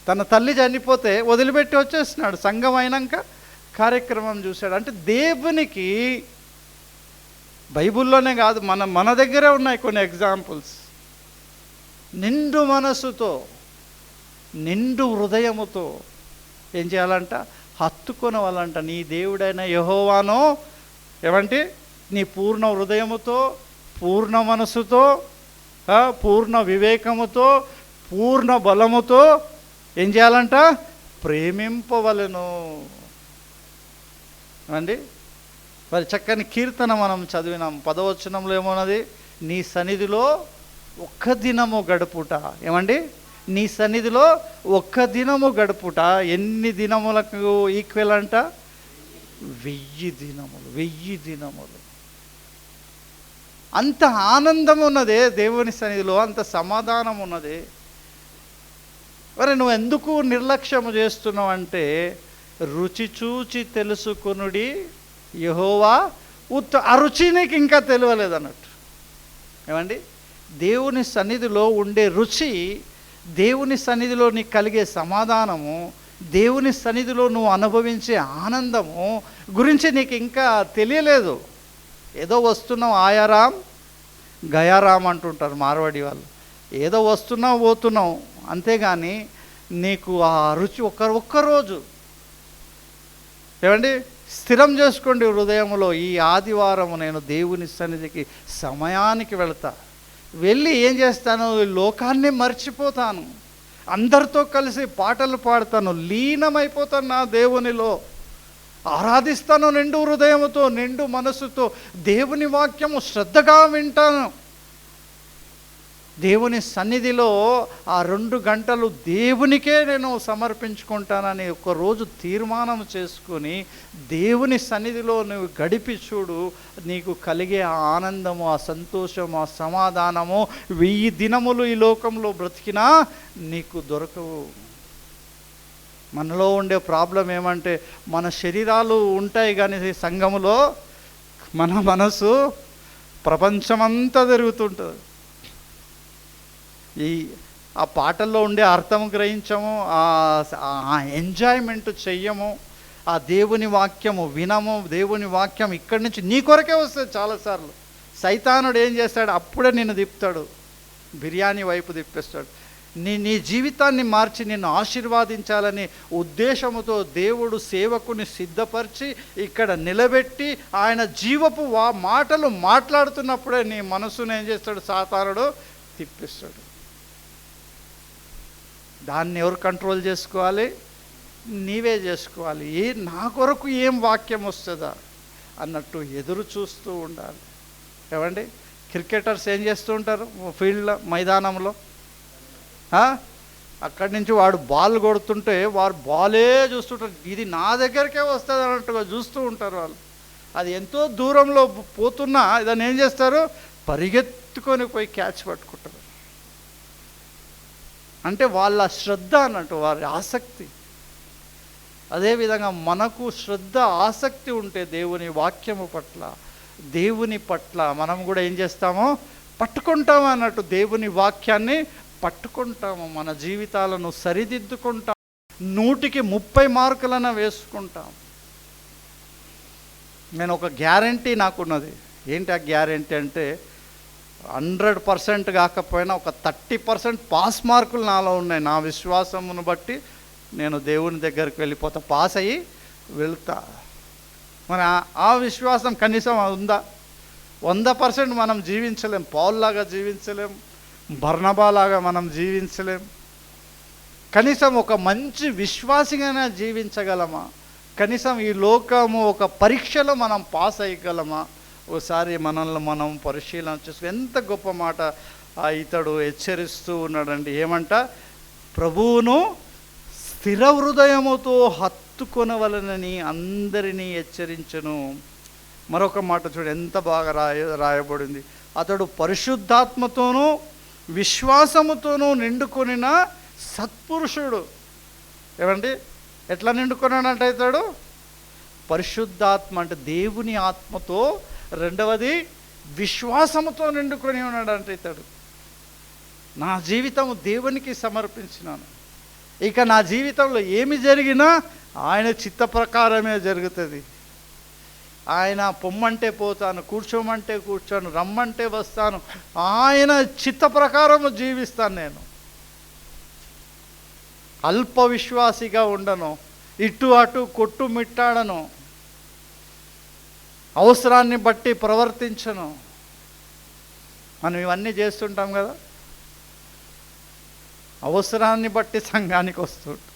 Speaker 1: తన తల్లి చనిపోతే వదిలిపెట్టి వచ్చేస్తున్నాడు, సంఘం అయినాక కార్యక్రమం చూశాడు. అంటే దేవునికి బైబిల్లోనే కాదు, మన దగ్గరే ఉన్నాయి కొన్ని ఎగ్జాంపుల్స్. నిండు మనసుతో, నిండు హృదయముతో ఏం చేయాలంట? హత్తుకొనవాలంట. నీ దేవుడైన యెహోవాను ఏమంటే నీ పూర్ణ హృదయముతో, పూర్ణ మనసుతో, పూర్ణ వివేకముతో, పూర్ణ బలముతో ఏం చేయాలంట? ప్రేమింపవలెను అండి. మరి చక్కని కీర్తన మనం చదివినాం. 10వ వచనంలో ఏమన్నది? నీ సన్నిధిలో ఒక్క దినము గడుపుట. ఏమండి? నీ సన్నిధిలో ఒక్క దినము గడుపుట ఎన్ని దినములకు ఈక్వల్ అంట? 1000 దినములు. 1000 దినములు. అంత ఆనందం ఉన్నదే దేవుని సన్నిధిలో, అంత సమాధానం ఉన్నది. మరి నువ్వు ఎందుకు నిర్లక్ష్యము చేస్తున్నావు అంటే, రుచి చూచి తెలుసుకొనుడి యెహోవా ఆ రుచి నీకు ఇంకా తెలియలేదు అన్నట్టు. ఏమండి? దేవుని సన్నిధిలో ఉండే రుచి, దేవుని సన్నిధిలో నీకు కలిగే సమాధానము, దేవుని సన్నిధిలో నువ్వు అనుభవించే ఆనందము గురించి నీకు ఇంకా తెలియలేదు. ఏదో వస్తున్నావు, ఆయారాం గయారాం అంటుంటారు మార్వాడి వాళ్ళు. ఏదో వస్తున్నావు పోతున్నావు అంతేగాని నీకు ఆ రుచి ఒక్కరోజు ఏమండి స్థిరం చేసుకోండి హృదయంలో. ఈ ఆదివారం నేను దేవుని సన్నిధికి సమయానికి వెళ్ళి ఏం చేస్తాను? లోకాన్ని మర్చిపోతాను, అందరితో కలిసి పాటలు పాడతాను, లీనమైపోతాను నా దేవునిలో, ఆరాధిస్తాను నిండు హృదయముతో, నిండు మనసుతో, దేవుని వాక్యము శ్రద్ధగా వింటాను. దేవుని సన్నిధిలో ఆ 2 గంటలు దేవునికే నేను సమర్పించుకుంటానని ఒకరోజు తీర్మానం చేసుకొని దేవుని సన్నిధిలో నువ్వు గడిపి చూడు. నీకు కలిగే ఆ ఆనందము, ఆ సంతోషము, ఆ సమాధానము 1000 దినములు ఈ లోకంలో బ్రతికినా నీకు దొరకవు. మనలో ఉండే ప్రాబ్లం ఏమంటే, మన శరీరాలు ఉంటాయి కానీ సంఘములో మన మనసు ప్రపంచమంతా తిరుగుతుంటుంది. ఈ ఆ పాటల్లో ఉండే అర్థం గ్రహించము, ఆ ఎంజాయ్మెంట్ చెయ్యము, ఆ దేవుని వాక్యము వినము. దేవుని వాక్యం ఇక్కడి నుంచి నీ కొరకే వస్తుంది. చాలాసార్లు సైతానుడు ఏం చేస్తాడు, అప్పుడే నిన్ను తిప్పుతాడు, బిర్యానీ వైపు తిప్పేస్తాడు. నీ జీవితాన్ని మార్చి నిన్ను ఆశీర్వాదించాలని ఉద్దేశముతో దేవుడు సేవకుని సిద్ధపరిచి ఇక్కడ నిలబెట్టి ఆయన జీవపు మాటలు మాట్లాడుతున్నప్పుడే నీ మనసును ఏం చేస్తాడు, సాతానుడు తిప్పిస్తాడు. దాన్ని ఎవరు కంట్రోల్ చేసుకోవాలి? నీవే చేసుకోవాలి. నా కొరకు ఏం వాక్యం వస్తుందా అన్నట్టు ఎదురు చూస్తూ ఉండాలి. ఏమండి, క్రికెటర్స్ ఏం చేస్తూ ఉంటారు ఫీల్డ్లో, మైదానంలో? అక్కడి నుంచి వాడు బాల్ కొడుతుంటే వారు బాలే చూస్తుంటారు, ఇది నా దగ్గరికే వస్తుంది అన్నట్టుగా చూస్తూ ఉంటారు వాళ్ళు. అది ఎంతో దూరంలో పోతున్నా దాన్ని ఏం చేస్తారు, పరిగెత్తుకొని పోయి క్యాచ్ పట్టుకుంటారు. అంటే వాళ్ళ శ్రద్ధ అన్నట్టు, వారి ఆసక్తి. అదేవిధంగా మనకు శ్రద్ధ ఆసక్తి ఉంటే దేవుని వాక్యము పట్ల, దేవుని పట్ల మనం కూడా ఏం చేస్తామో పట్టుకుంటాము అన్నట్టు. దేవుని వాక్యాన్ని పట్టుకుంటాము, మన జీవితాలను సరిదిద్దుకుంటాం, 100కి 30 మార్కులను వేసుకుంటాం. నేను ఒక గ్యారంటీ నాకున్నది. ఏంటి ఆ గ్యారంటీ అంటే, 100% కాకపోయినా ఒక 30% పాస్ మార్కులు నాలో ఉన్నాయి. నా విశ్వాసమును బట్టి నేను దేవుని దగ్గరికి వెళ్ళిపోతా, పాస్ అయ్యి వెళ్తా. మరి ఆ విశ్వాసం కనీసం ఉందా? 100% మనం జీవించలేం, పౌల్లాగా జీవించలేం, బర్నబాలాగా మనం జీవించలేం. కనీసం ఒక మంచి విశ్వాసిగానే జీవించగలమా? కనీసం ఈ లోకము ఒక పరీక్షలో మనం పాస్ అయ్యగలమా? ఓసారి మనల్ని మనం పరిశీలన చేసుకు. ఎంత గొప్ప మాట ఇతడు హెచ్చరిస్తూ ఉన్నాడండి. ఏమంట, ప్రభువును స్థిర హృదయముతో హత్తుకొనవలనని అందరినీ హెచ్చరించను. మరొక మాట చూడు, ఎంత బాగా రాయబడింది. అతడు పరిశుద్ధాత్మతోనూ విశ్వాసముతోనూ నిండుకొనిన సత్పురుషుడు. ఏమండి, ఎట్లా నిండుకొన్నాడంటే ఇతడు పరిశుద్ధాత్మ అంటే దేవుని ఆత్మతో, రెండవది విశ్వాసముతో నిండుకొని ఉన్నాడంటే ఇతడు. నా జీవితము దేవునికి సమర్పించినాను, ఇక నా జీవితంలో ఏమి జరిగినా ఆయన చిత్త ప్రకారమే జరుగుతుంది. ఆయన పొమ్మంటే పోతాను, కూర్చోమంటే కూర్చోను, రమ్మంటే వస్తాను, ఆయన చిత్త ప్రకారము జీవిస్తాను. నేను అల్ప విశ్వాసిగా ఉండను, ఇటు అటు కొట్టుమిట్టాడను, అవసరాన్ని బట్టి ప్రవర్తించను. మనం ఇవన్నీ చేస్తుంటాం కదా, అవసరాన్ని బట్టి సంఘానికి వస్తూ ఉంటాం,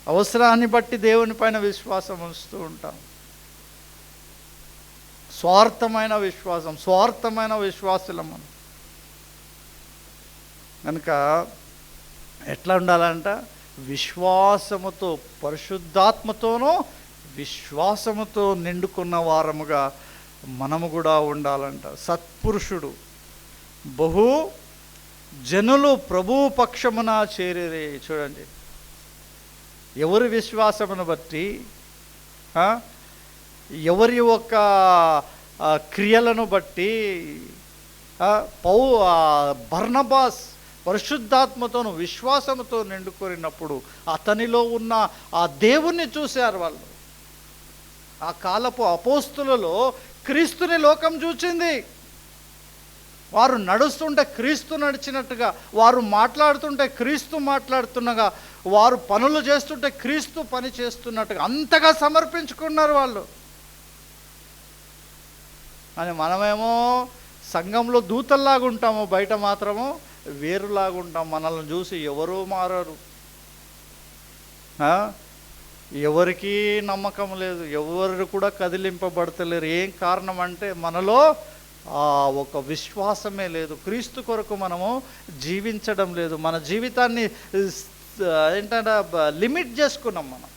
Speaker 1: అవసరాన్ని బట్టి దేవుని పైన విశ్వాసం ఉంచుతూ ఉంటాం. స్వార్థమైన విశ్వాసం, స్వార్థమైన విశ్వాసులం మనం. కనుక ఎట్లా ఉండాలంట, విశ్వాసముతో, పరిశుద్ధాత్మతోనూ విశ్వాసముతో నిండుకున్న వారముగా మనము కూడా ఉండాలంట. సత్పురుషుడు, బహు జనులు ప్రభువు పక్షమున చేరిరే. చూడండి, ఎవరి విశ్వాసమును బట్టి, ఎవరి యొక్క క్రియలను బట్టి బర్నబాస్ పరిశుద్ధాత్మతోను విశ్వాసముతో నిండుకొనినప్పుడు అతనిలో ఉన్న ఆ దేవుణ్ణి చూశారు వాళ్ళు. ఆ కాలపు అపోస్తులలో క్రీస్తుని లోకం చూచింది. వారు నడుస్తుంటే క్రీస్తు నడిచినట్టుగా, వారు మాట్లాడుతుంటే క్రీస్తు మాట్లాడుతున్నగా, వారు పనులు చేస్తుంటే క్రీస్తు పని చేస్తున్నట్టుగా అంతగా సమర్పించుకున్నారు వాళ్ళు. అని మనమేమో సంఘంలో దూతల్లాగా ఉంటాము, బయట మాత్రము వేరులాగా ఉంటాం. మనల్ని చూసి ఎవరూ మారరు, ఎవరికీ నమ్మకం లేదు, ఎవరు కూడా కదిలింపబడతలేరు. ఏం కారణం అంటే మనలో ఒక విశ్వాసమే లేదు. క్రీస్తు కొరకు మనము జీవించడం లేదు. మన జీవితాన్ని ఏంటంటే లిమిట్ చేసుకున్నాం. మనం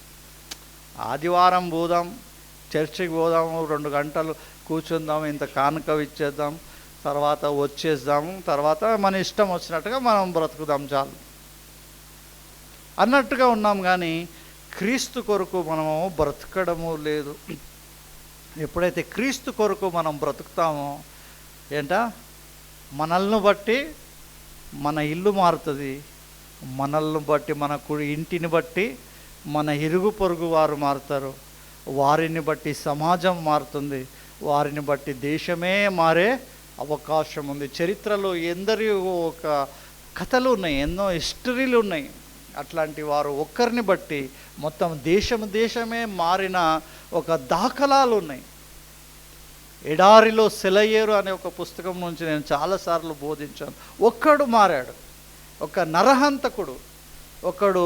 Speaker 1: ఆదివారం పోదాం, చర్చికి పోదాము, 2 గంటలు కూర్చుందాం, ఇంత కానుక ఇచ్చేద్దాం, తర్వాత వచ్చేద్దాము, తర్వాత మన ఇష్టం వచ్చినట్టుగా మనం బ్రతుకుదాం చాలు అన్నట్టుగా ఉన్నాం. కానీ క్రీస్తు కొరకు మనము బ్రతకడము లేదు. ఎప్పుడైతే క్రీస్తు కొరకు మనం బ్రతుకుతామో, మనల్ని బట్టి మన ఇల్లు మారుతుంది, మనల్ని బట్టి, మన ఇంటిని బట్టి మన ఇరుగు పొరుగు వారు మారుతారు, వారిని బట్టి సమాజం మారుతుంది, వారిని బట్టి దేశమే మారే అవకాశం ఉంది. చరిత్రలో ఎందరో ఒక కథలు ఉన్నాయి, ఎన్నో హిస్టరీలు ఉన్నాయి. అట్లాంటి వారు ఒక్కరిని బట్టి మొత్తం దేశమే మారిన ఒక దాఖలాలు ఉన్నాయి. ఎడారిలో సెలయేరు అనే ఒక పుస్తకం నుంచి నేను చాలాసార్లు బోధించాను. ఒక్కడు మారాడు, ఒక నరహంతకుడు, ఒకడు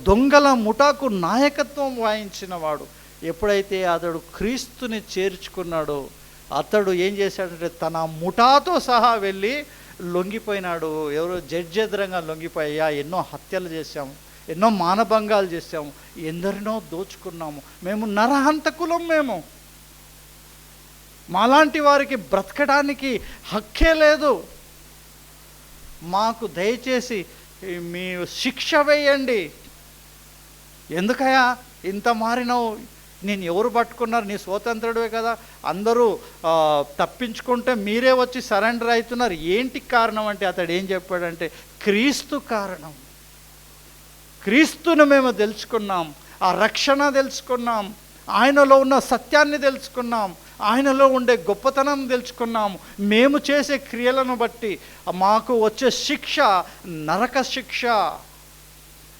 Speaker 1: దొంగల ముఠాకు నాయకత్వం వహించిన వాడు. ఎప్పుడైతే అతడు క్రీస్తుని చేర్చుకున్నాడో అతడు ఏం చేశాడంటే తన ముఠాతో సహా వెళ్ళి లొంగిపోయినాడు. ఎవరో జడ్జి ఎదురంగా లొంగిపోయా, ఎన్నో హత్యలు చేశాము, ఎన్నో మానభంగాలు చేశాము, ఎందరినో దోచుకున్నాము, మేము నరహంతకులం, మేము మాలాంటి వారికి బ్రతకడానికి హక్కే లేదు, మాకు దయచేసి మీ శిక్ష వేయండి. ఎందుకయ్యా ఇంత మారినావు, నేను ఎవరు పట్టుకున్నారు, నీ స్వతంత్రుడివే కదా, అందరూ తప్పించుకుంటే మీరే వచ్చి సరెండర్ అవుతున్నారు, ఏంటి కారణం అంటే అతడు ఏం చెప్పాడంటే క్రీస్తు కారణం. క్రీస్తును మేము తెలుసుకున్నాం, ఆ రక్షణ తెలుసుకున్నాం, ఆయనలో ఉన్న సత్యాన్ని తెలుసుకున్నాం, ఆయనలో ఉండే గొప్పతనం తెలుసుకున్నాము. మేము చేసే క్రియలను బట్టి మాకు వచ్చే శిక్ష నరక శిక్ష,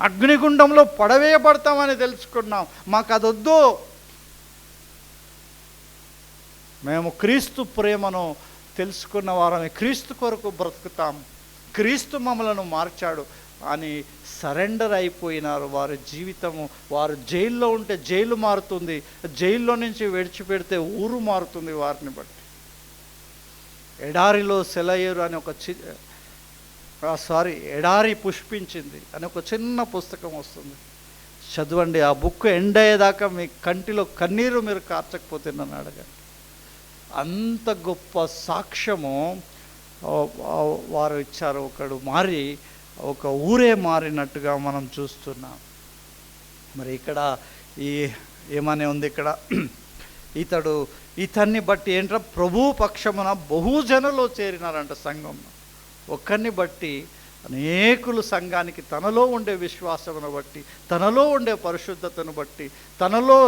Speaker 1: అగ్నిగుండంలో పడవేయబడతామని తెలుసుకున్నాం. మాకు అదొద్దు, మేము క్రీస్తు ప్రేమను తెలుసుకున్న వారని, క్రీస్తు కొరకు బ్రతుకుతాం, క్రీస్తు మమ్మలను మార్చాడు అని సరెండర్ అయిపోయినారు. వారి జీవితము, వారు జైల్లో ఉంటే జైలు మారుతుంది, జైల్లో నుంచి విడిచిపెడితే ఊరు మారుతుంది వారిని బట్టి. ఎడారిలో సెలయేరు అని ఎడారి పుష్పించింది అని ఒక చిన్న పుస్తకం వస్తుంది, చదవండి. ఆ బుక్ ఎండ్ అయ్యేదాకా మీ కంటిలో కన్నీరు మీరు కార్చకపోతే నన్ను అడగండి. అంత గొప్ప సాక్ష్యము వారు ఇచ్చారు. ఒకడు మారి ఒక ఊరే మారినట్టుగా మనం చూస్తున్నాం. మరి ఇక్కడ ఏమనే ఉంది ఇక్కడ, ఇతన్ని బట్టి ఏంట్రా ప్రభు పక్షమున బహుజనులు చేరినారంట సంఘంలో. ఒక్కరిని బట్టి అనేకులు సంఘానికి తనలో ఉండే విశ్వాసమును బట్టి, తనలో ఉండే పరిశుద్ధతను బట్టి, తనలో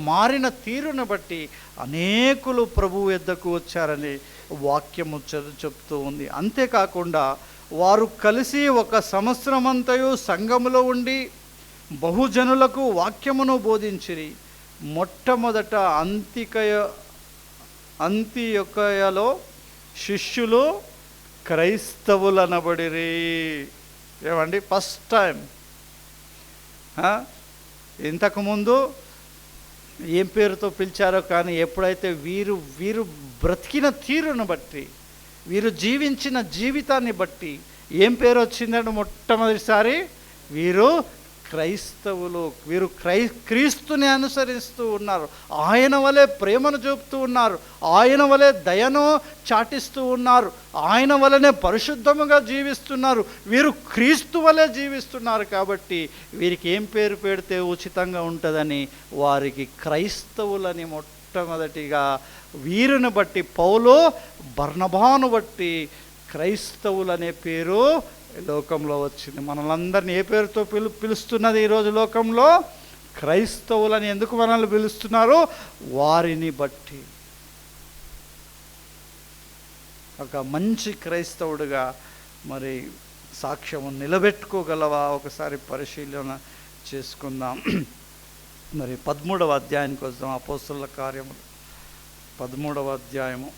Speaker 1: మారిన తీరును బట్టి అనేకులు ప్రభువు యొద్దకు వచ్చారని వాక్యము చెప్తూ ఉంది. అంతేకాకుండా వారు కలిసి 1 సంవత్సరమంతయు సంఘములో ఉండి బహుజనులకు వాక్యమును బోధించిరి. మొట్టమొదట అంతియొకయలో శిష్యులు క్రైస్తవులనబడిరి. ఏమండి, ఫస్ట్ టైం. ఇంతకుముందు ఏం పేరుతో పిలిచారో కానీ ఎప్పుడైతే వీరు బ్రతికిన తీరును బట్టి, వీరు జీవించిన జీవితాన్ని బట్టి ఏం పేరు వచ్చిందంటే మొట్టమొదటిసారి వీరు క్రైస్తవులు. వీరు క్రీస్తుని అనుసరిస్తూ ఉన్నారు, ఆయన వలె ప్రేమను చూపుతూ ఉన్నారు, ఆయన వలె దయను చాటిస్తూ ఉన్నారు, ఆయన వలనే పరిశుద్ధముగా జీవిస్తున్నారు, వీరు క్రీస్తు వలె జీవిస్తున్నారు. కాబట్టి వీరికి ఏం పేరు పెడితే ఉచితంగా ఉంటుందని వారికి క్రైస్తవులని మొట్టమొదటిగా వీరిని బట్టి పౌలు బర్నబాను బట్టి క్రైస్తవులనే పేరు లోకంలో వచ్చింది. మనల్ని ఏ పేరుతో పిలుస్తున్నది ఈరోజు లోకంలో? క్రైస్తవులని. ఎందుకు మనల్ని పిలుస్తున్నారు? వారిని బట్టి. ఒక మంచి క్రైస్తవుడిగా మరి సాక్ష్యము నిలబెట్టుకోగలవా? ఒకసారి పరిశీలన చేసుకుందాం. మరి 13వ అధ్యాయానికి వద్దాం. అపోస్తలుల కార్యములు 13వ అధ్యాయము.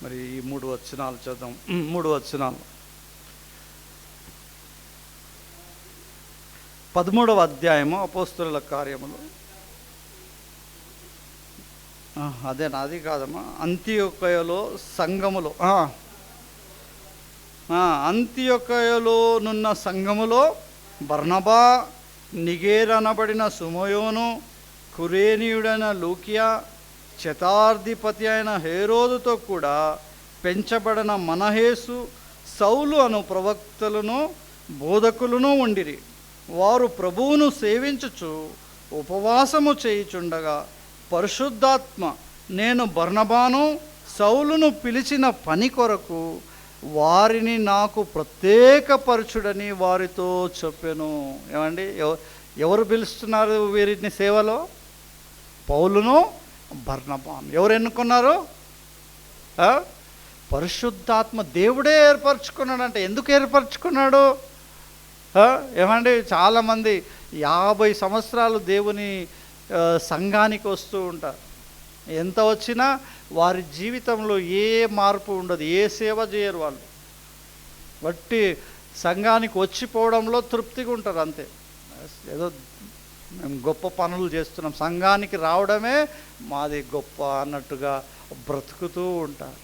Speaker 1: మరి ఈ 3 వచనాలు చదువు. 3 వచనాలు 13వ అధ్యాయము అపోస్తలుల కార్యములు. అదే నాది కాదమ్మా, అంతియొకయలో సంఘములో, అంతియొకయలోనున్న సంఘములో బర్నబా, నిగేర్ అనబడిన సుమయోను, కురేనీయుడైన లూకియా, శతాధిపతి అయిన హేరోదుతో కూడా పెంచబడిన మనహేసు, సౌలు అను ప్రవక్తలను బోధకులను ఉండిరి. వారు ప్రభువును సేవించుచు ఉపవాసము చేయుచుండగా పరిశుద్ధాత్మ నేను బర్నబాను సౌలును పిలిచిన పని కొరకు వారిని నాకు ప్రత్యేకపరచుడని వారితో చెప్పాను. ఏమండి, ఎవరు పిలుస్తున్నారు వీరిని సేవలో? పౌలును బర్నబాను. ఎవరు ఎన్నుకున్నారు? పరిశుద్ధాత్మ దేవుడే ఏర్పరచుకున్నాడంటే. ఎందుకు ఏర్పరచుకున్నాడు? ఏమండి, చాలామంది 50 సంవత్సరాలు దేవుని సంఘానికి వస్తూ ఉంటారు. ఎంత వచ్చినా వారి జీవితంలో ఏ మార్పు ఉండదు, ఏ సేవ చేయరు వాళ్ళు. బట్టి సంఘానికి వచ్చిపోవడంలో తృప్తిగా ఉంటారు అంతే. ఏదో మేము గొప్ప పనులు చేస్తున్నాం, సంఘానికి రావడమే మాది గొప్ప అన్నట్టుగా బ్రతుకుతూ ఉంటారు.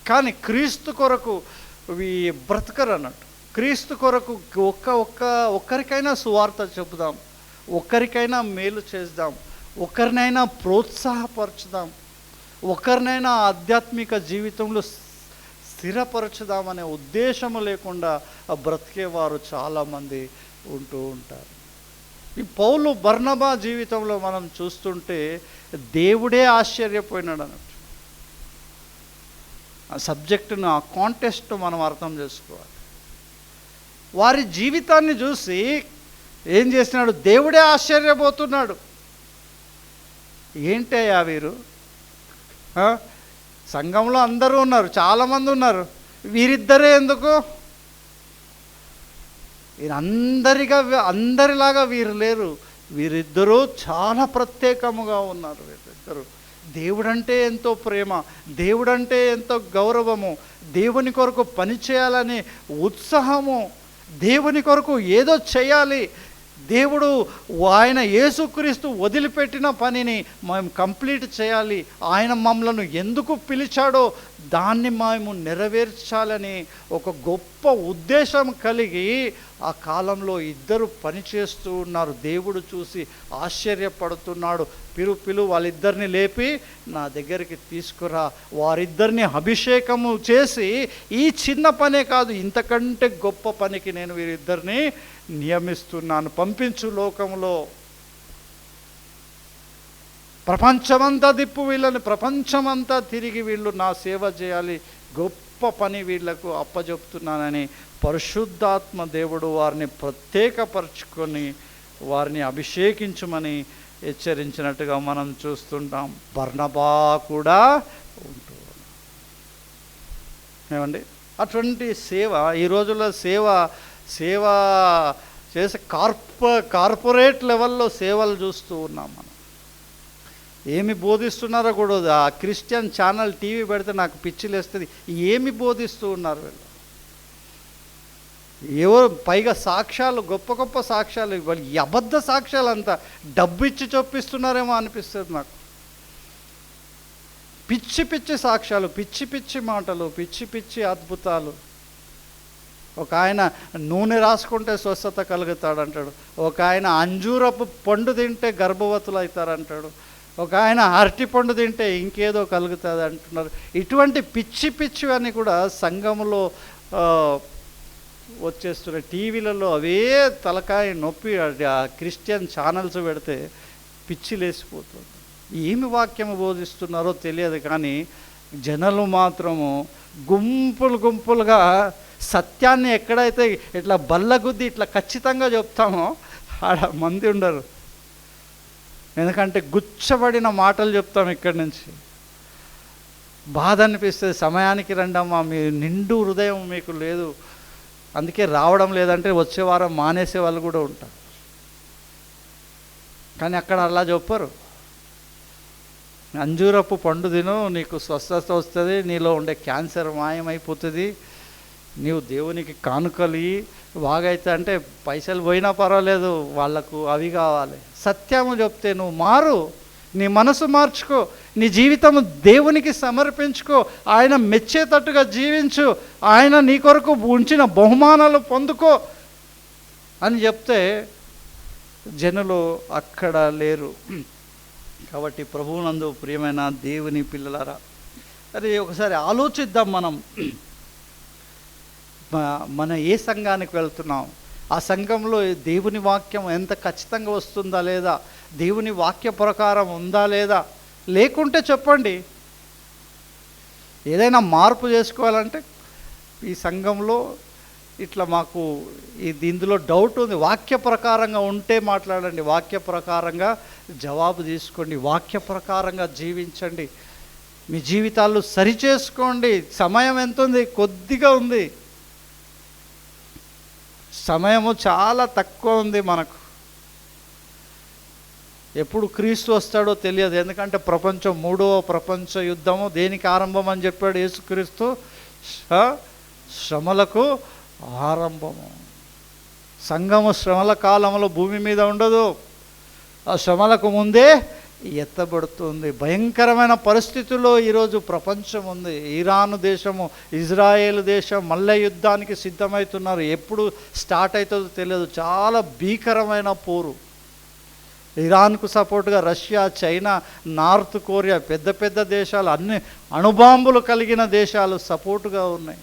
Speaker 1: కానీ క్రీస్తు కొరకు బ్రతకరు అన్నట్టు. క్రీస్తు కొరకు ఒక్కరికైనా సువార్త చెబుదాం, ఒక్కరికైనా మేలు చేద్దాం, ఒకరినైనా ప్రోత్సాహపరచుదాం, ఒకరినైనా ఆధ్యాత్మిక జీవితంలో స్థిరపరచుదామనే ఉద్దేశము లేకుండా బ్రతికేవారు చాలామంది ఉంటూ ఉంటారు. ఈ పౌలు బర్నబా జీవితంలో మనం చూస్తుంటే దేవుడే ఆశ్చర్యపోయినాడు అన్నట్టు. ఆ సబ్జెక్టును, ఆ కాంటెస్ట్ మనం అర్థం చేసుకోవాలి. వారి జీవితాన్ని చూసి ఏం చేసినాడు? దేవుడే ఆశ్చర్యపోతున్నాడు. ఏంటయ్యా వీరు, సంఘంలో అందరూ ఉన్నారు, చాలామంది ఉన్నారు, వీరిద్దరే ఎందుకు? అందరిలాగా వీరు లేరు, వీరిద్దరూ చాలా ప్రత్యేకముగా ఉన్నారు. వీరిద్దరు దేవుడంటే ఎంతో ప్రేమ, దేవుడంటే ఎంతో గౌరవము, దేవుని కొరకు పనిచేయాలనే ఉత్సాహము, దేవుని కొరకు ఏదో చేయాలి, దేవుడు ఆయన యేసుక్రీస్తు వదిలిపెట్టిన పనిని మేము కంప్లీట్ చేయాలి, ఆయన మమ్మలను ఎందుకు పిలిచాడో దాన్ని మేము నెరవేర్చాలని ఒక గొప్ప ఉద్దేశం కలిగి ఆ కాలంలో ఇద్దరు పనిచేస్తూ ఉన్నారు. దేవుడు చూసి ఆశ్చర్యపడుతున్నాడు. పిలు వాళ్ళిద్దరిని లేపి నా దగ్గరికి తీసుకురా, వారిద్దరిని అభిషేకము చేసి ఈ చిన్న పనే కాదు, ఇంతకంటే గొప్ప పనికి నేను వీరిద్దరిని నియమిస్తున్నాను, పంపించు లోకంలో, ప్రపంచమంతా దిప్పు, వీళ్ళని ప్రపంచమంతా తిరిగి వీళ్ళు నా సేవ చేయాలి, గొప్ప పని వీళ్లకు అప్పజెప్తున్నానని పరిశుద్ధాత్మ దేవుడు వారిని ప్రత్యేకపరచుకొని వారిని అభిషేకించమని హెచ్చరించినట్టుగా మనం చూస్తుంటాం. బర్నబా కూడా ఉంటూ ఏమండి అటువంటి సేవ ఈ రోజుల్లో సేవ చేసే కార్పొరేట్ లెవెల్లో సేవలు చూస్తూ ఉన్నాం మనం. ఏమి బోధిస్తున్నారో కూడా ఆ క్రిస్టియన్ ఛానల్ టీవీ పెడితే నాకు పిచ్చిలేస్తుంది. ఏమి బోధిస్తూ ఉన్నారు వీళ్ళు? ఎవరు పైగా సాక్ష్యాలు, గొప్ప గొప్ప సాక్ష్యాలు, వాళ్ళు అబద్ధ సాక్ష్యాలు, అంతా డబ్బు ఇచ్చి చొప్పిస్తున్నారేమో అనిపిస్తుంది నాకు. పిచ్చి పిచ్చి సాక్ష్యాలు, పిచ్చి పిచ్చి మాటలు, పిచ్చి పిచ్చి అద్భుతాలు. ఒక ఆయన నూనె రాసుకుంటే స్వస్థత కలుగుతాడంటాడు, ఒక ఆయన అంజూరపు పండు తింటే గర్భవతులు అవుతారంటాడు, ఒక ఆయన అరటి పండు తింటే ఇంకేదో కలుగుతుంది అంటున్నారు. ఇటువంటి పిచ్చి పిచ్చివన్నీ కూడా సంఘంలో వచ్చేస్తున్నాయి. టీవీలలో అవే తలకాయ నొప్పి క్రిస్టియన్ ఛానల్స్ పెడితే పిచ్చి లేసిపోతుంది. ఏమి వాక్యము బోధిస్తున్నారో తెలియదు, కానీ జనాలు మాత్రము గుంపులుగా సత్యాన్ని ఎక్కడైతే ఇట్లా బల్లగుద్ది ఇట్లా ఖచ్చితంగా చెప్తామో ఆడ మంది ఉండరు. ఎందుకంటే గుచ్చబడిన మాటలు చెప్తాం. ఇక్కడి నుంచి బాధ అనిపిస్తుంది, సమయానికి రండమ్మా, మీ నిండు హృదయం మీకు లేదు, అందుకే రావడం లేదంటే వచ్చే వారం మానేసే వాళ్ళు కూడా ఉంటారు. కానీ అక్కడ అలా చెప్పరు. అంజూరపు పండు తిను, నీకు స్వస్థత వస్తుంది, నీలో ఉండే క్యాన్సర్ మాయమైపోతుంది, నీవు దేవునికి కానుకలు బాగైతే అంటే పైసలు పోయినా పర్వాలేదు, వాళ్లకు అవి కావాలి. సత్యము చెప్తే నువ్వు మారు, నీ మనసు మార్చుకో, నీ జీవితం దేవునికి సమర్పించుకో, ఆయన మెచ్చేటట్టుగా జీవించు, ఆయన నీ కొరకు ఉంచిన బహుమానాలు పొందుకో అని చెప్తే జనులు అక్కడ లేరు. కాబట్టి ప్రభువునందు ప్రియమైన దేవుని పిల్లలారా, అది ఒకసారి ఆలోచిద్దాం. మన ఏ సంఘానికి వెళ్తున్నాం, ఆ సంఘంలో దేవుని వాక్యం ఎంత ఖచ్చితంగా వస్తుందా లేదా, దేవుని వాక్య ప్రకారం ఉందా లేదా, లేకుంటే చెప్పండి. ఏదైనా మార్పు చేసుకోవాలంటే ఈ సంఘంలో ఇట్లా మాకు ఇందులో డౌట్ ఉంది, వాక్య ప్రకారంగా ఉంటే మాట్లాడండి, వాక్య ప్రకారంగా జవాబు తీసుకోండి, వాక్య ప్రకారంగా జీవించండి, మీ జీవితాలు సరిచేసుకోండి. సమయం ఎంత ఉంది? కొద్దిగా ఉంది, సమయము చాలా తక్కువ ఉంది మనకు. ఎప్పుడు క్రీస్తు వస్తాడో తెలియదు, ఎందుకంటే ప్రపంచం 3వ ప్రపంచ యుద్ధము దేనికి ఆరంభం అని చెప్పాడు యేసుక్రీస్తు? శ్రమలకు ఆరంభము. సంఘము శ్రమల కాలంలో భూమి మీద ఉండదు, ఆ శ్రమలకు ముందే ఎత్తబడుతుంది. భయంకరమైన పరిస్థితుల్లో ఈరోజు ప్రపంచం ఉంది. ఇరాన్ దేశము, ఇజ్రాయేల్ దేశం మళ్ళీ యుద్ధానికి సిద్ధమవుతున్నారు. ఎప్పుడు స్టార్ట్ అవుతుందో తెలియదు. చాలా భీకరమైన పోరు. ఇరాన్కు సపోర్టుగా రష్యా, చైనా, నార్త్ కొరియా, పెద్ద పెద్ద దేశాలు, అన్ని అణుబాంబులు కలిగిన దేశాలు సపోర్టుగా ఉన్నాయి.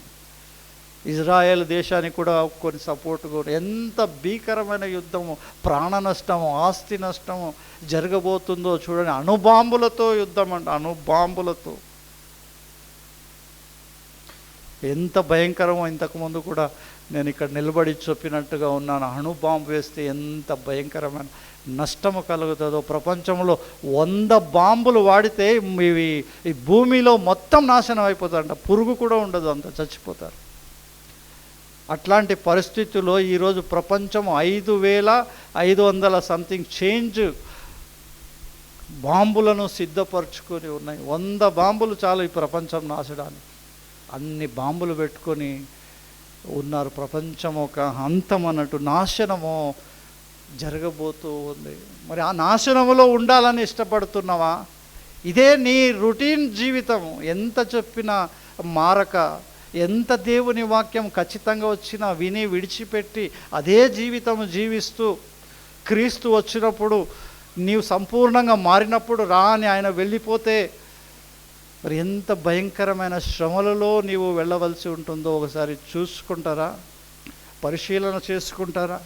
Speaker 1: ఇజ్రాయెల్ దేశానికి కూడా కొన్ని సపోర్టుగా ఉన్నాయి. ఎంత భీకరమైన యుద్ధము, ప్రాణ నష్టము, ఆస్తి నష్టము జరగబోతుందో చూడండి. అణుబాంబులతో యుద్ధం అంట, అణుబాంబులతో. ఎంత భయంకరమో ఇంతకుముందు కూడా నేను ఇక్కడ నిలబడి చెప్పినట్టుగా ఉన్నాను. అణుబాంబు వేస్తే ఎంత భయంకరమైన నష్టము కలుగుతుందో. ప్రపంచంలో 100 బాంబులు వాడితే ఈ భూమిలో మొత్తం నాశనం అయిపోతారంట, పురుగు కూడా ఉండదు, అంత చచ్చిపోతారు. అట్లాంటి పరిస్థితుల్లో ఈరోజు ప్రపంచం 5500 సంథింగ్ చేంజ్ బాంబులను సిద్ధపరచుకొని ఉన్నాయి. 100 బాంబులు చాలు ఈ ప్రపంచం నాశడానికి. అన్ని బాంబులు పెట్టుకొని ఉన్నారు. ప్రపంచం ఒక అంతం అన్నట్టు, నాశనము జరగబోతూ ఉంది. మరి ఆ నాశనములో ఉండాలని ఇష్టపడుతున్నావా? ఇదే నీ రొటీన్ జీవితం. ఎంత చెప్పినా మారక, ఎంత దేవుని వాక్యం ఖచ్చితంగా వచ్చినా విని విడిచిపెట్టి అదే జీవితం జీవిస్తూ, క్రీస్తు వచ్చినప్పుడు నీవు సంపూర్ణంగా మారినప్పుడు రా అని ఆయన వెళ్ళిపోతే మరి ఎంత భయంకరమైన శ్రమలలో నీవు వెళ్ళవలసి ఉంటుందో ఒకసారి చూసుకుంటారా? పరిశీలన చేసుకుంటారా?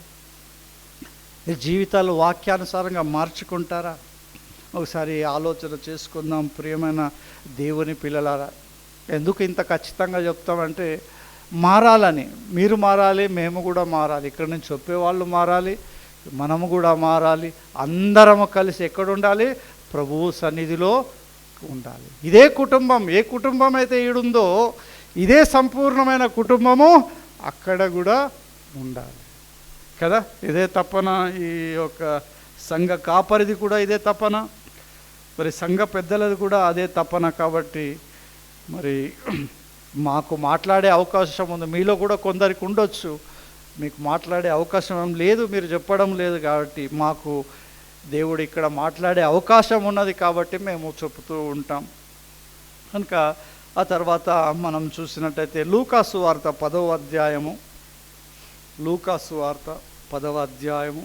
Speaker 1: నీ జీవితాలు వాక్యానుసారంగా మార్చుకుంటారా? ఒకసారి ఆలోచన చేసుకుందాం. ప్రియమైన దేవుని పిల్లలారా, ఎందుకు ఇంత ఖచ్చితంగా చెప్తామంటే మారాలని. మీరు మారాలి, మేము కూడా మారాలి, ఇక్కడ నుంచి చెప్పేవాళ్ళు మారాలి, మనము కూడా మారాలి. అందరము కలిసి ఎక్కడ ఉండాలి? ప్రభువు సన్నిధిలో ఉండాలి. ఇదే కుటుంబం, ఏ కుటుంబం అయితే ఈడుందో ఇదే సంపూర్ణమైన కుటుంబము అక్కడ కూడా ఉండాలి కదా. ఇదే తప్పన ఈ యొక్క సంఘ కాపరిది కూడా ఇదే తప్పన, మరి సంఘ పెద్దలది కూడా అదే తప్పన. కాబట్టి మరి మాకు మాట్లాడే అవకాశం ఉంది. మీలో కూడా కొందరికి ఉండొచ్చు, మీకు మాట్లాడే అవకాశం ఏం లేదు, మీరు చెప్పడం లేదు. కాబట్టి మాకు దేవుడు ఇక్కడ మాట్లాడే అవకాశం ఉన్నది కాబట్టి మేము చెప్తూ ఉంటాం. కనుక ఆ తర్వాత మనం చూసినట్టయితే లూకాసు వార్త 10వ అధ్యాయము, లూకాసు వార్త 10వ అధ్యాయము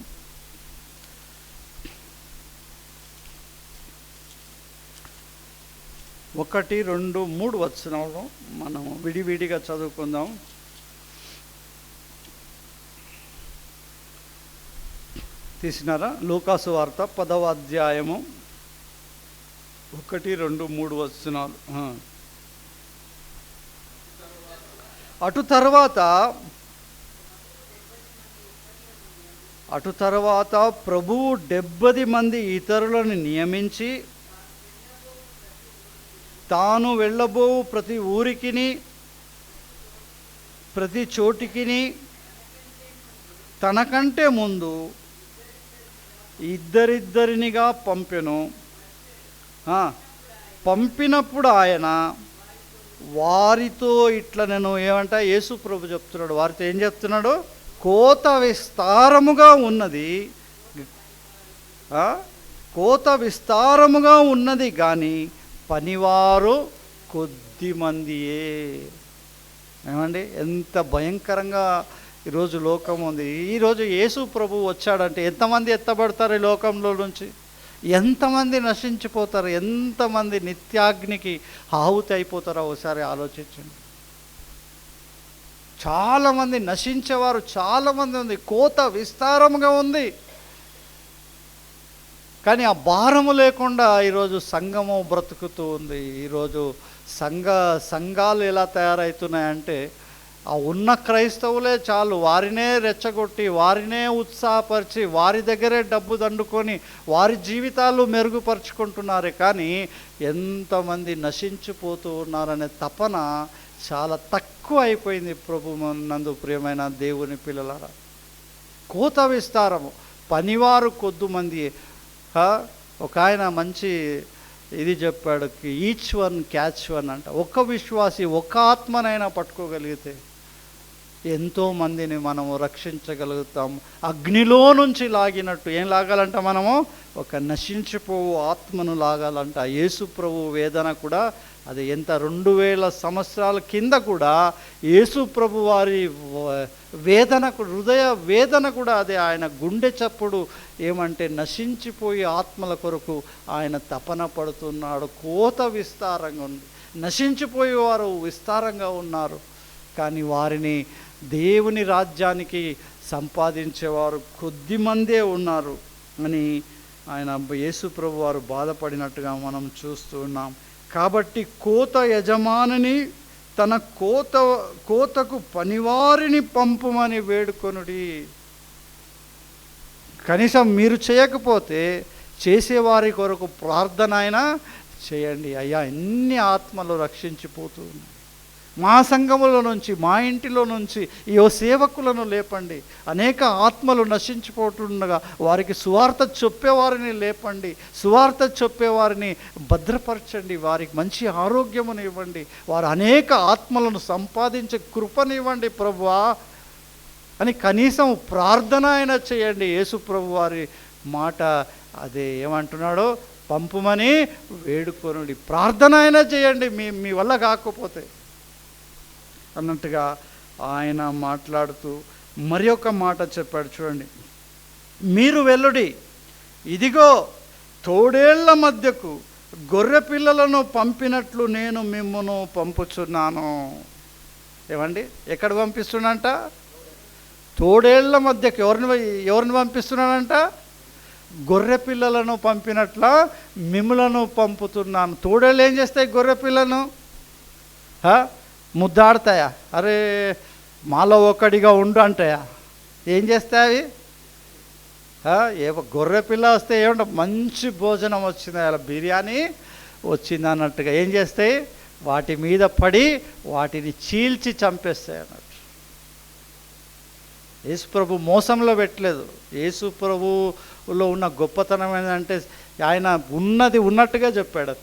Speaker 1: 1, 2, 3 వచనాలు మనం విడివిడిగా చదువుకుందాం. తీసినారా? లూకాసు వార్త 10వ అధ్యాయము 1, 2, 3 వచనాలు. అటు తర్వాత ప్రభువు 70 మంది ఇతరులను నియమించి తాను వెళ్ళబోవు ప్రతి ఊరికిని ప్రతి చోటికిని తనకంటే ముందు ఇద్దరిద్దరినిగా పంపెను. పంపినప్పుడు ఆయన వారితో ఇట్లా, నేను ఏమంటా యేసు ప్రభు చెప్తున్నాడు, వారితో ఏం చెప్తున్నాడు? కోత విస్తారముగా ఉన్నది, కోత విస్తారముగా ఉన్నది కానీ పనివారు కొద్దిమందియే. ఏమండి, ఎంత భయంకరంగా ఈరోజు లోకం ఉంది. ఈరోజు యేసు ప్రభు వచ్చాడంటే ఎంతమంది ఎత్తబడతారు ఈ లోకంలో నుంచి? ఎంతమంది నశించిపోతారు? ఎంతమంది నిత్యాగ్నికి ఆహుతి అయిపోతారో ఒకసారి ఆలోచించండి. చాలామంది నశించేవారు చాలామంది ఉంది. కోత విస్తారంగా ఉంది. కానీ ఆ భారము లేకుండా ఈరోజు సంఘము బ్రతుకుతూ ఉంది. ఈరోజు సంఘాలు ఎలా తయారవుతున్నాయంటే ఆ ఉన్న క్రైస్తవులే చాలు, వారినే రెచ్చగొట్టి, వారినే ఉత్సాహపరిచి, వారి దగ్గరే డబ్బు దండుకొని వారి జీవితాలు మెరుగుపరుచుకుంటున్నారే కానీ ఎంతమంది నశించిపోతూ ఉన్నారనే తపన చాలా తక్కువ అయిపోయింది. ప్రభు నందు ప్రియమైన దేవుని పిల్లలారా, కోత విస్తారము, పనివారు కొద్దిమంది. ఒక ఆయన మంచి ఇది చెప్పాడు, ఈచ్ వన్ క్యాచ్ వన్ అంట. ఒక్క విశ్వాసి ఒక్క ఆత్మనైనా పట్టుకోగలిగితే ఎంతోమందిని మనము రక్షించగలుగుతాము. అగ్నిలో నుంచి లాగినట్టు ఏం లాగాలంట మనము? ఒక నశించిపోవు ఆత్మను లాగాలంట. యేసు ప్రభు వేదన కూడా అది ఎంత 2000 సంవత్సరాల కింద కూడా యేసు ప్రభు వారి వేదనకు, హృదయ వేదన కూడా అదే. ఆయన గుండె చప్పుడు ఏమంటే నశించిపోయి ఆత్మల కొరకు ఆయన తపన పడుతున్నాడు. కోత విస్తారంగా ఉంది, నశించిపోయేవారు విస్తారంగా ఉన్నారు, కానీ వారిని దేవుని రాజ్యానికి సంపాదించేవారు కొద్దిమందే ఉన్నారు అని ఆయన యేసు ప్రభు వారు బాధపడినట్టుగా మనం చూస్తూ ఉన్నాం. కాబట్టి కోత యజమానిని తన కోతకు పనివారిని పంపుమని వేడుకొనుడి. కనీసం మీరు చేయకపోతే చేసేవారి కొరకు ప్రార్థన అయినా చేయండి. అయ్యా, ఎన్ని ఆత్మలు రక్షించిపోతుంది. మా సంఘముల నుంచి, మా ఇంటిలో నుంచి ఈ సేవకులను లేపండి. అనేక ఆత్మలు నశించిపోతుండగా వారికి సువార్త చెప్పేవారిని లేపండి, సువార్త చెప్పేవారిని భద్రపరచండి, వారికి మంచి ఆరోగ్యమును ఇవ్వండి, వారు అనేక ఆత్మలను సంపాదించే కృపనివ్వండి ప్రభువా అని కనీసం ప్రార్థన అయినా చేయండి. యేసు ప్రభు వారి మాట అదే. ఏమంటున్నాడో? పంపుమని వేడుకొనుడి. ప్రార్థన అయినా చేయండి మీ వల్ల కాకపోతే అన్నట్టుగా ఆయన మాట్లాడుతూ మరి ఒక మాట చెప్పాడు. చూడండి, మీరు వెళ్ళుడి, ఇదిగో తోడేళ్ల మధ్యకు గొర్రె పిల్లలను పంపినట్లు నేను మిమ్మును పంపుచున్నాను. ఏమండి, ఎక్కడ పంపిస్తున్నానంట? తోడేళ్ల మధ్యకు. ఎవరిని పంపిస్తున్నానంట? గొర్రె పిల్లలను పంపినట్ల మిమ్ములను పంపుతున్నాను. తోడేళ్ళు ఏం చేస్తాయి? గొర్రె పిల్లను ముద్దాడతాయా? అరే మాలో ఒకడిగా ఉండు అంటాయా? ఏం చేస్తాయి? గొర్రె పిల్ల వస్తే ఏమంట, మంచి భోజనం వచ్చింది, అలా బిర్యానీ వచ్చింది అన్నట్టుగా ఏం చేస్తాయి? వాటి మీద పడి వాటిని చీల్చి చంపేస్తాయి అన్నట్టు. యేసు ప్రభు మోసంలో పెట్టలేదు. యేసు ప్రభులో ఉన్న గొప్పతనం ఏంటంటే ఆయన ఉన్నది ఉన్నట్టుగా చెప్పాడు.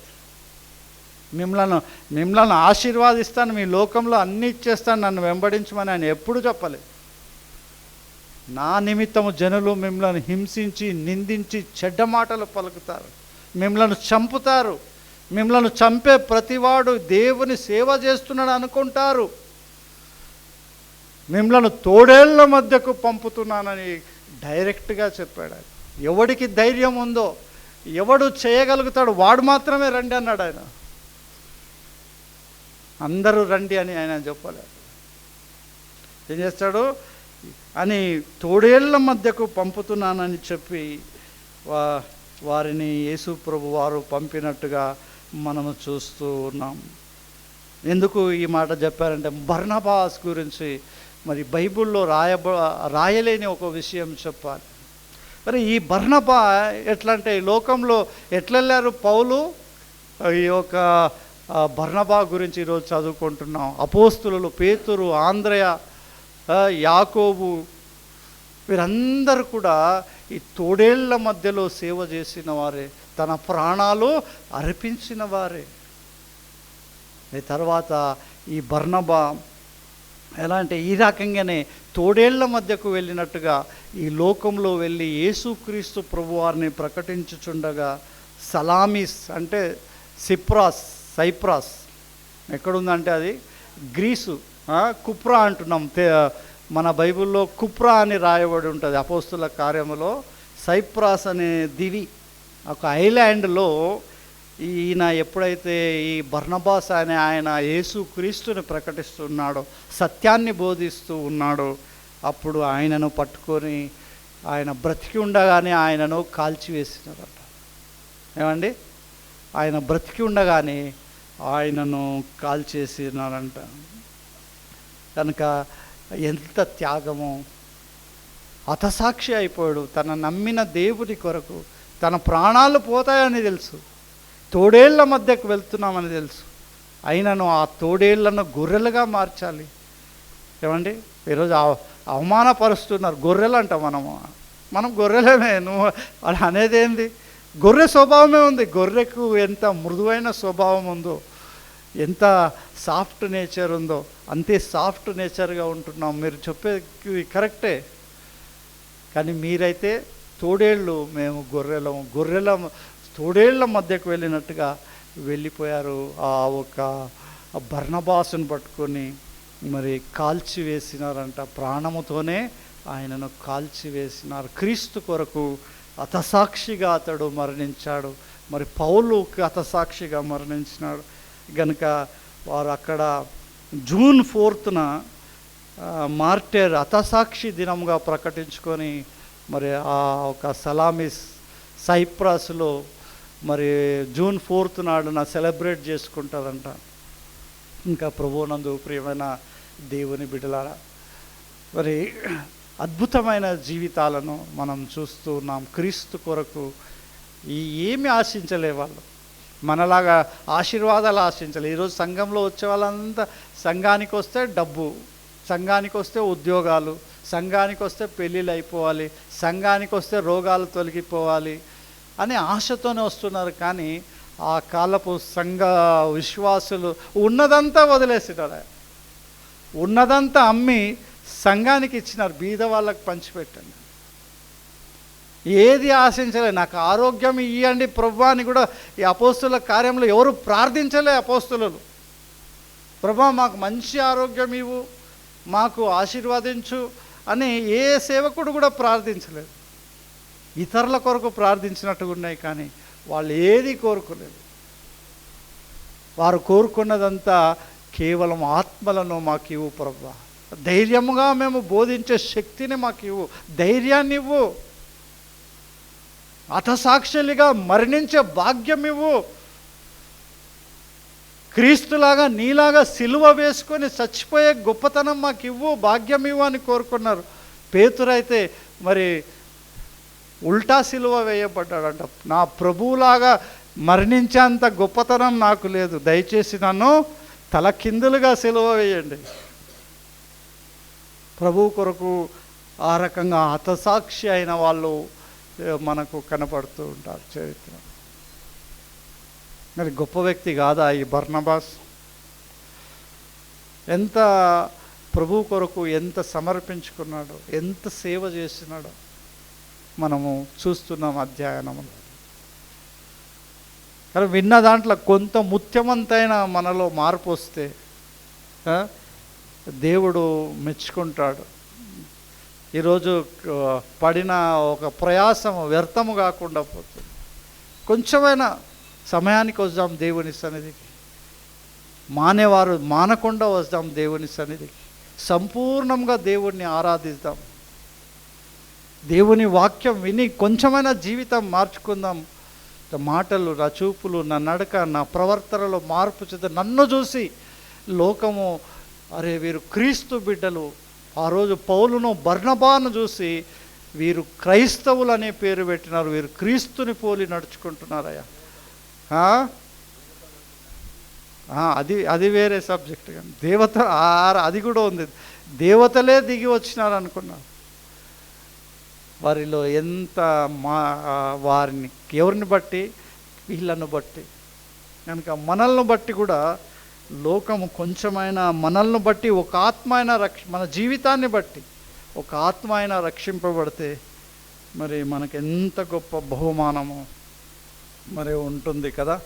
Speaker 1: మిమ్మల్ని ఆశీర్వాదిస్తాను, మీ లోకంలో అన్నీ ఇచ్చేస్తాను, నన్ను వెంబడించమని ఆయన ఎప్పుడు చెప్పలేదు. నా నిమిత్తము జనులు మిమ్మల్ని హింసించి, నిందించి, చెడ్డ మాటలు పలుకుతారు, మిమ్మల్ని చంపుతారు, మిమ్మల్ని చంపే ప్రతివాడు దేవుని సేవ చేస్తున్నాడు అనుకుంటారు, మిమ్మల్ని తోడేళ్ల మధ్యకు పంపుతున్నానని డైరెక్ట్గా చెప్పాడు. ఎవడికి ధైర్యం ఉందో, ఎవడు చేయగలుగుతాడు వాడు మాత్రమే రండి అన్నాడు ఆయన. అందరూ రండి అని ఆయన చెప్పలేదు. ఏం చేస్తాడు అని తోడేళ్ల మధ్యకు పంపుతున్నానని చెప్పి వారిని యేసు ప్రభు వారు పంపినట్టుగా మనము చూస్తూ ఉన్నాం. ఎందుకు ఈ మాట చెప్పారంటే బర్నబాస్ గురించి మరి బైబిల్లో రాయలేని ఒక విషయం చెప్పాలి. మరి ఈ బర్నబా ఎట్లా అంటే లోకంలో ఎట్లెళ్ళారు? పౌలు ఈ యొక్క బర్నబా గురించి ఈరోజు చదువుకుంటున్నాం. అపోస్తులు పేతురు, ఆంద్రయ, యాకోబు వీరందరూ కూడా ఈ తోడేళ్ల మధ్యలో సేవ చేసిన వారే, తన ప్రాణాలు అర్పించిన వారే. తర్వాత ఈ బర్నబా ఎలా అంటే ఈ రకంగానే తోడేళ్ల మధ్యకు వెళ్ళినట్టుగా ఈ లోకంలో వెళ్ళి యేసుక్రీస్తు ప్రభువారిని ప్రకటించుచుండగా సలామిస్ అంటే సైప్రస్ ఎక్కడుందంటే అది గ్రీసు, కుప్రా అంటున్నాం. మన బైబిల్లో కుప్రా అని రాయబడి ఉంటుంది అపోస్తుల కార్యములో. సైప్రస్ అనే దివి ఒక ఐలాండ్లో ఈయన ఎప్పుడైతే ఈ బర్నబాస్ అనే ఆయన యేసుక్రీస్తుని ప్రకటిస్తున్నాడో, సత్యాన్ని బోధిస్తూ ఉన్నాడో, అప్పుడు ఆయనను పట్టుకొని ఆయన బ్రతికి ఉండగానే ఆయనను కాల్చివేసినారట. ఏమండి, ఆయన బ్రతికి ఉండగానే ఆయనను కాల్చేసినారంట. కనుక ఎంత త్యాగమో, హతసాక్షి అయిపోయాడు. తన నమ్మిన దేవుని కొరకు తన ప్రాణాలు పోతాయని తెలుసు, తోడేళ్ల మధ్యకు వెళ్తున్నామని తెలుసు, అయినను ఆ తోడేళ్లను గొర్రెలుగా మార్చాలి. ఏమండి, ఈరోజు అవమానపరుస్తున్నారు. గొర్రెలు అంట మనం గొర్రెలమే. నువ్వు అలా అనేది ఏంది? గొర్రె స్వభావమే ఉంది. గొర్రెకు ఎంత మృదువైన స్వభావం ఉందో, ఎంత సాఫ్ట్ నేచర్ ఉందో, అంతే సాఫ్ట్ నేచర్గా ఉంటున్నాం. మీరు చెప్పేది కరెక్టే, కానీ మీరైతే తోడేళ్ళు, మేము గొర్రెల తోడేళ్ల మధ్యకు వెళ్ళినట్టుగా వెళ్ళిపోయారు. ఆ ఒక బర్నబాసును పట్టుకొని మరి కాల్చివేసినారంట. ప్రాణముతోనే ఆయనను కాల్చివేసినారు. క్రీస్తు కొరకు హతసాక్షిగా అతడు మరణించాడు. మరి పౌలుకి హతసాక్షిగా మరణించినాడు గనుక వారు అక్కడ జూన్ 4న మార్టైర్ హతసాక్షి దినంగా ప్రకటించుకొని మరి ఆ ఒక సలామిస్ సైప్రస్లో మరి జూన్ 4th నాడున సెలబ్రేట్ చేసుకుంటారంట. ఇంకా ప్రభువునందు ప్రియమైన దేవుని బిడ్డలారా, మరి అద్భుతమైన జీవితాలను మనం చూస్తూ ఉన్నాం. క్రీస్తు కొరకు ఏమి ఆశించలే వాళ్ళు, మనలాగా ఆశీర్వాదాలు ఆశించలే. ఈరోజు సంఘంలో వచ్చే వాళ్ళంతా సంఘానికి వస్తే డబ్బు, సంఘానికి వస్తే ఉద్యోగాలు, సంఘానికి వస్తే పెళ్ళిళ్ళు అయిపోవాలి, సంఘానికి వస్తే రోగాలు తొలగిపోవాలి అని ఆశతోనే వస్తున్నారు. కానీ ఆ కాలపు సంఘ విశ్వాసులు ఉన్నదంతా వదిలేసినారు. ఉన్నదంతా అమ్మి సంఘానికి ఇచ్చినారు. బీద వాళ్ళకి పంచిపెట్టండి. ఏది ఆశించలే. నాకు ఆరోగ్యం ఇవ్వండి ప్రభు అని కూడా ఈ అపోస్తుల కార్యంలో ఎవరు ప్రార్థించలే. అపోస్తులు, ప్రభా మాకు మంచి ఆరోగ్యం ఇవ్వు, మాకు ఆశీర్వదించు అని ఏ సేవకుడు కూడా ప్రార్థించలేదు. ఇతరుల కొరకు ప్రార్థించినట్టుగా ఉన్నాయి, కానీ వాళ్ళు ఏది కోరుకోలేదు. వారు కోరుకున్నదంతా కేవలం ఆత్మలను మాకు ఇవ్వు ప్రభువా, ధైర్యముగా మేము బోధించే శక్తిని మాకు ఇవ్వు, ధైర్యాన్ని ఇవ్వు, హతసాక్షులుగా మరణించే భాగ్యం ఇవ్వు, క్రీస్తులాగా నీలాగా సిలువ వేసుకొని చచ్చిపోయే గొప్పతనం మాకు ఇవ్వు, భాగ్యం ఇవ్వు అని కోరుకున్నారు. పేతురైతే మరి ఉల్టా సిలువ వేయబడ్డాడంట. నా ప్రభువులాగా మరణించేంత గొప్పతనం నాకు లేదు, దయచేసి నన్ను తలకిందులుగా సిలువ వేయండి. ప్రభువు కొరకు ఆ రకంగా హతసాక్షి అయిన వాళ్ళు మనకు కనపడుతూ ఉంటారు చరిత్ర. మరి గొప్ప వ్యక్తి కాదా ఈ బర్నబాస్? ఎంత ప్రభు కొరకు ఎంత సమర్పించుకున్నాడో, ఎంత సేవ చేసినాడో మనము చూస్తున్నాం అధ్యయనంలో. కానీ విన్న దాంట్లో కొంత ముత్యమంతైన మనలో మార్పు వస్తే దేవుడు మెచ్చుకుంటాడు. ఈరోజు పడిన ఒక ప్రయాసం వ్యర్థము కాకుండా పోతుంది. కొంచెమైనా సమయానికి వద్దాం దేవుని సన్నిధికి, మానేవారు మానకుండా వద్దాం దేవుని సన్నిధికి, సంపూర్ణంగా దేవుణ్ణి ఆరాధిద్దాం, దేవుని వాక్యం విని కొంచెమైనా జీవితం మార్చుకుందాం. మాటలు, నా చూపులు, నా నడక, నా ప్రవర్తనలో మార్పు చేత నన్ను చూసి లోకము అరే వీరు క్రీస్తు బిడ్డలు. ఆ రోజు పౌలును బర్నబాను చూసి వీరు క్రైస్తవులు అనే పేరు పెట్టినారు, వీరు క్రీస్తుని పోలి నడుచుకుంటున్నారయ్యా. అది వేరే సబ్జెక్ట్. కానీ దేవత అది కూడా ఉంది. దేవతలే దిగి వచ్చినారు అనుకున్నారు. వారిలో ఎంత వారిని ఎవరిని బట్టి? వీళ్ళను బట్టి. కనుక మనల్ని బట్టి కూడా లోకము కొంచెమైనా మనల్ని బట్టి ఒక ఆత్మ అయినా మన జీవితాన్ని బట్టి ఒక ఆత్మ అయినా రక్షింపబడితే మరి మనకు ఎంత గొప్ప బహుమానము మరి ఉంటుంది కదా.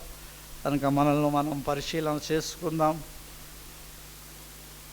Speaker 1: కనుక మనల్ని మనం పరిశీలన చేసుకుందాం.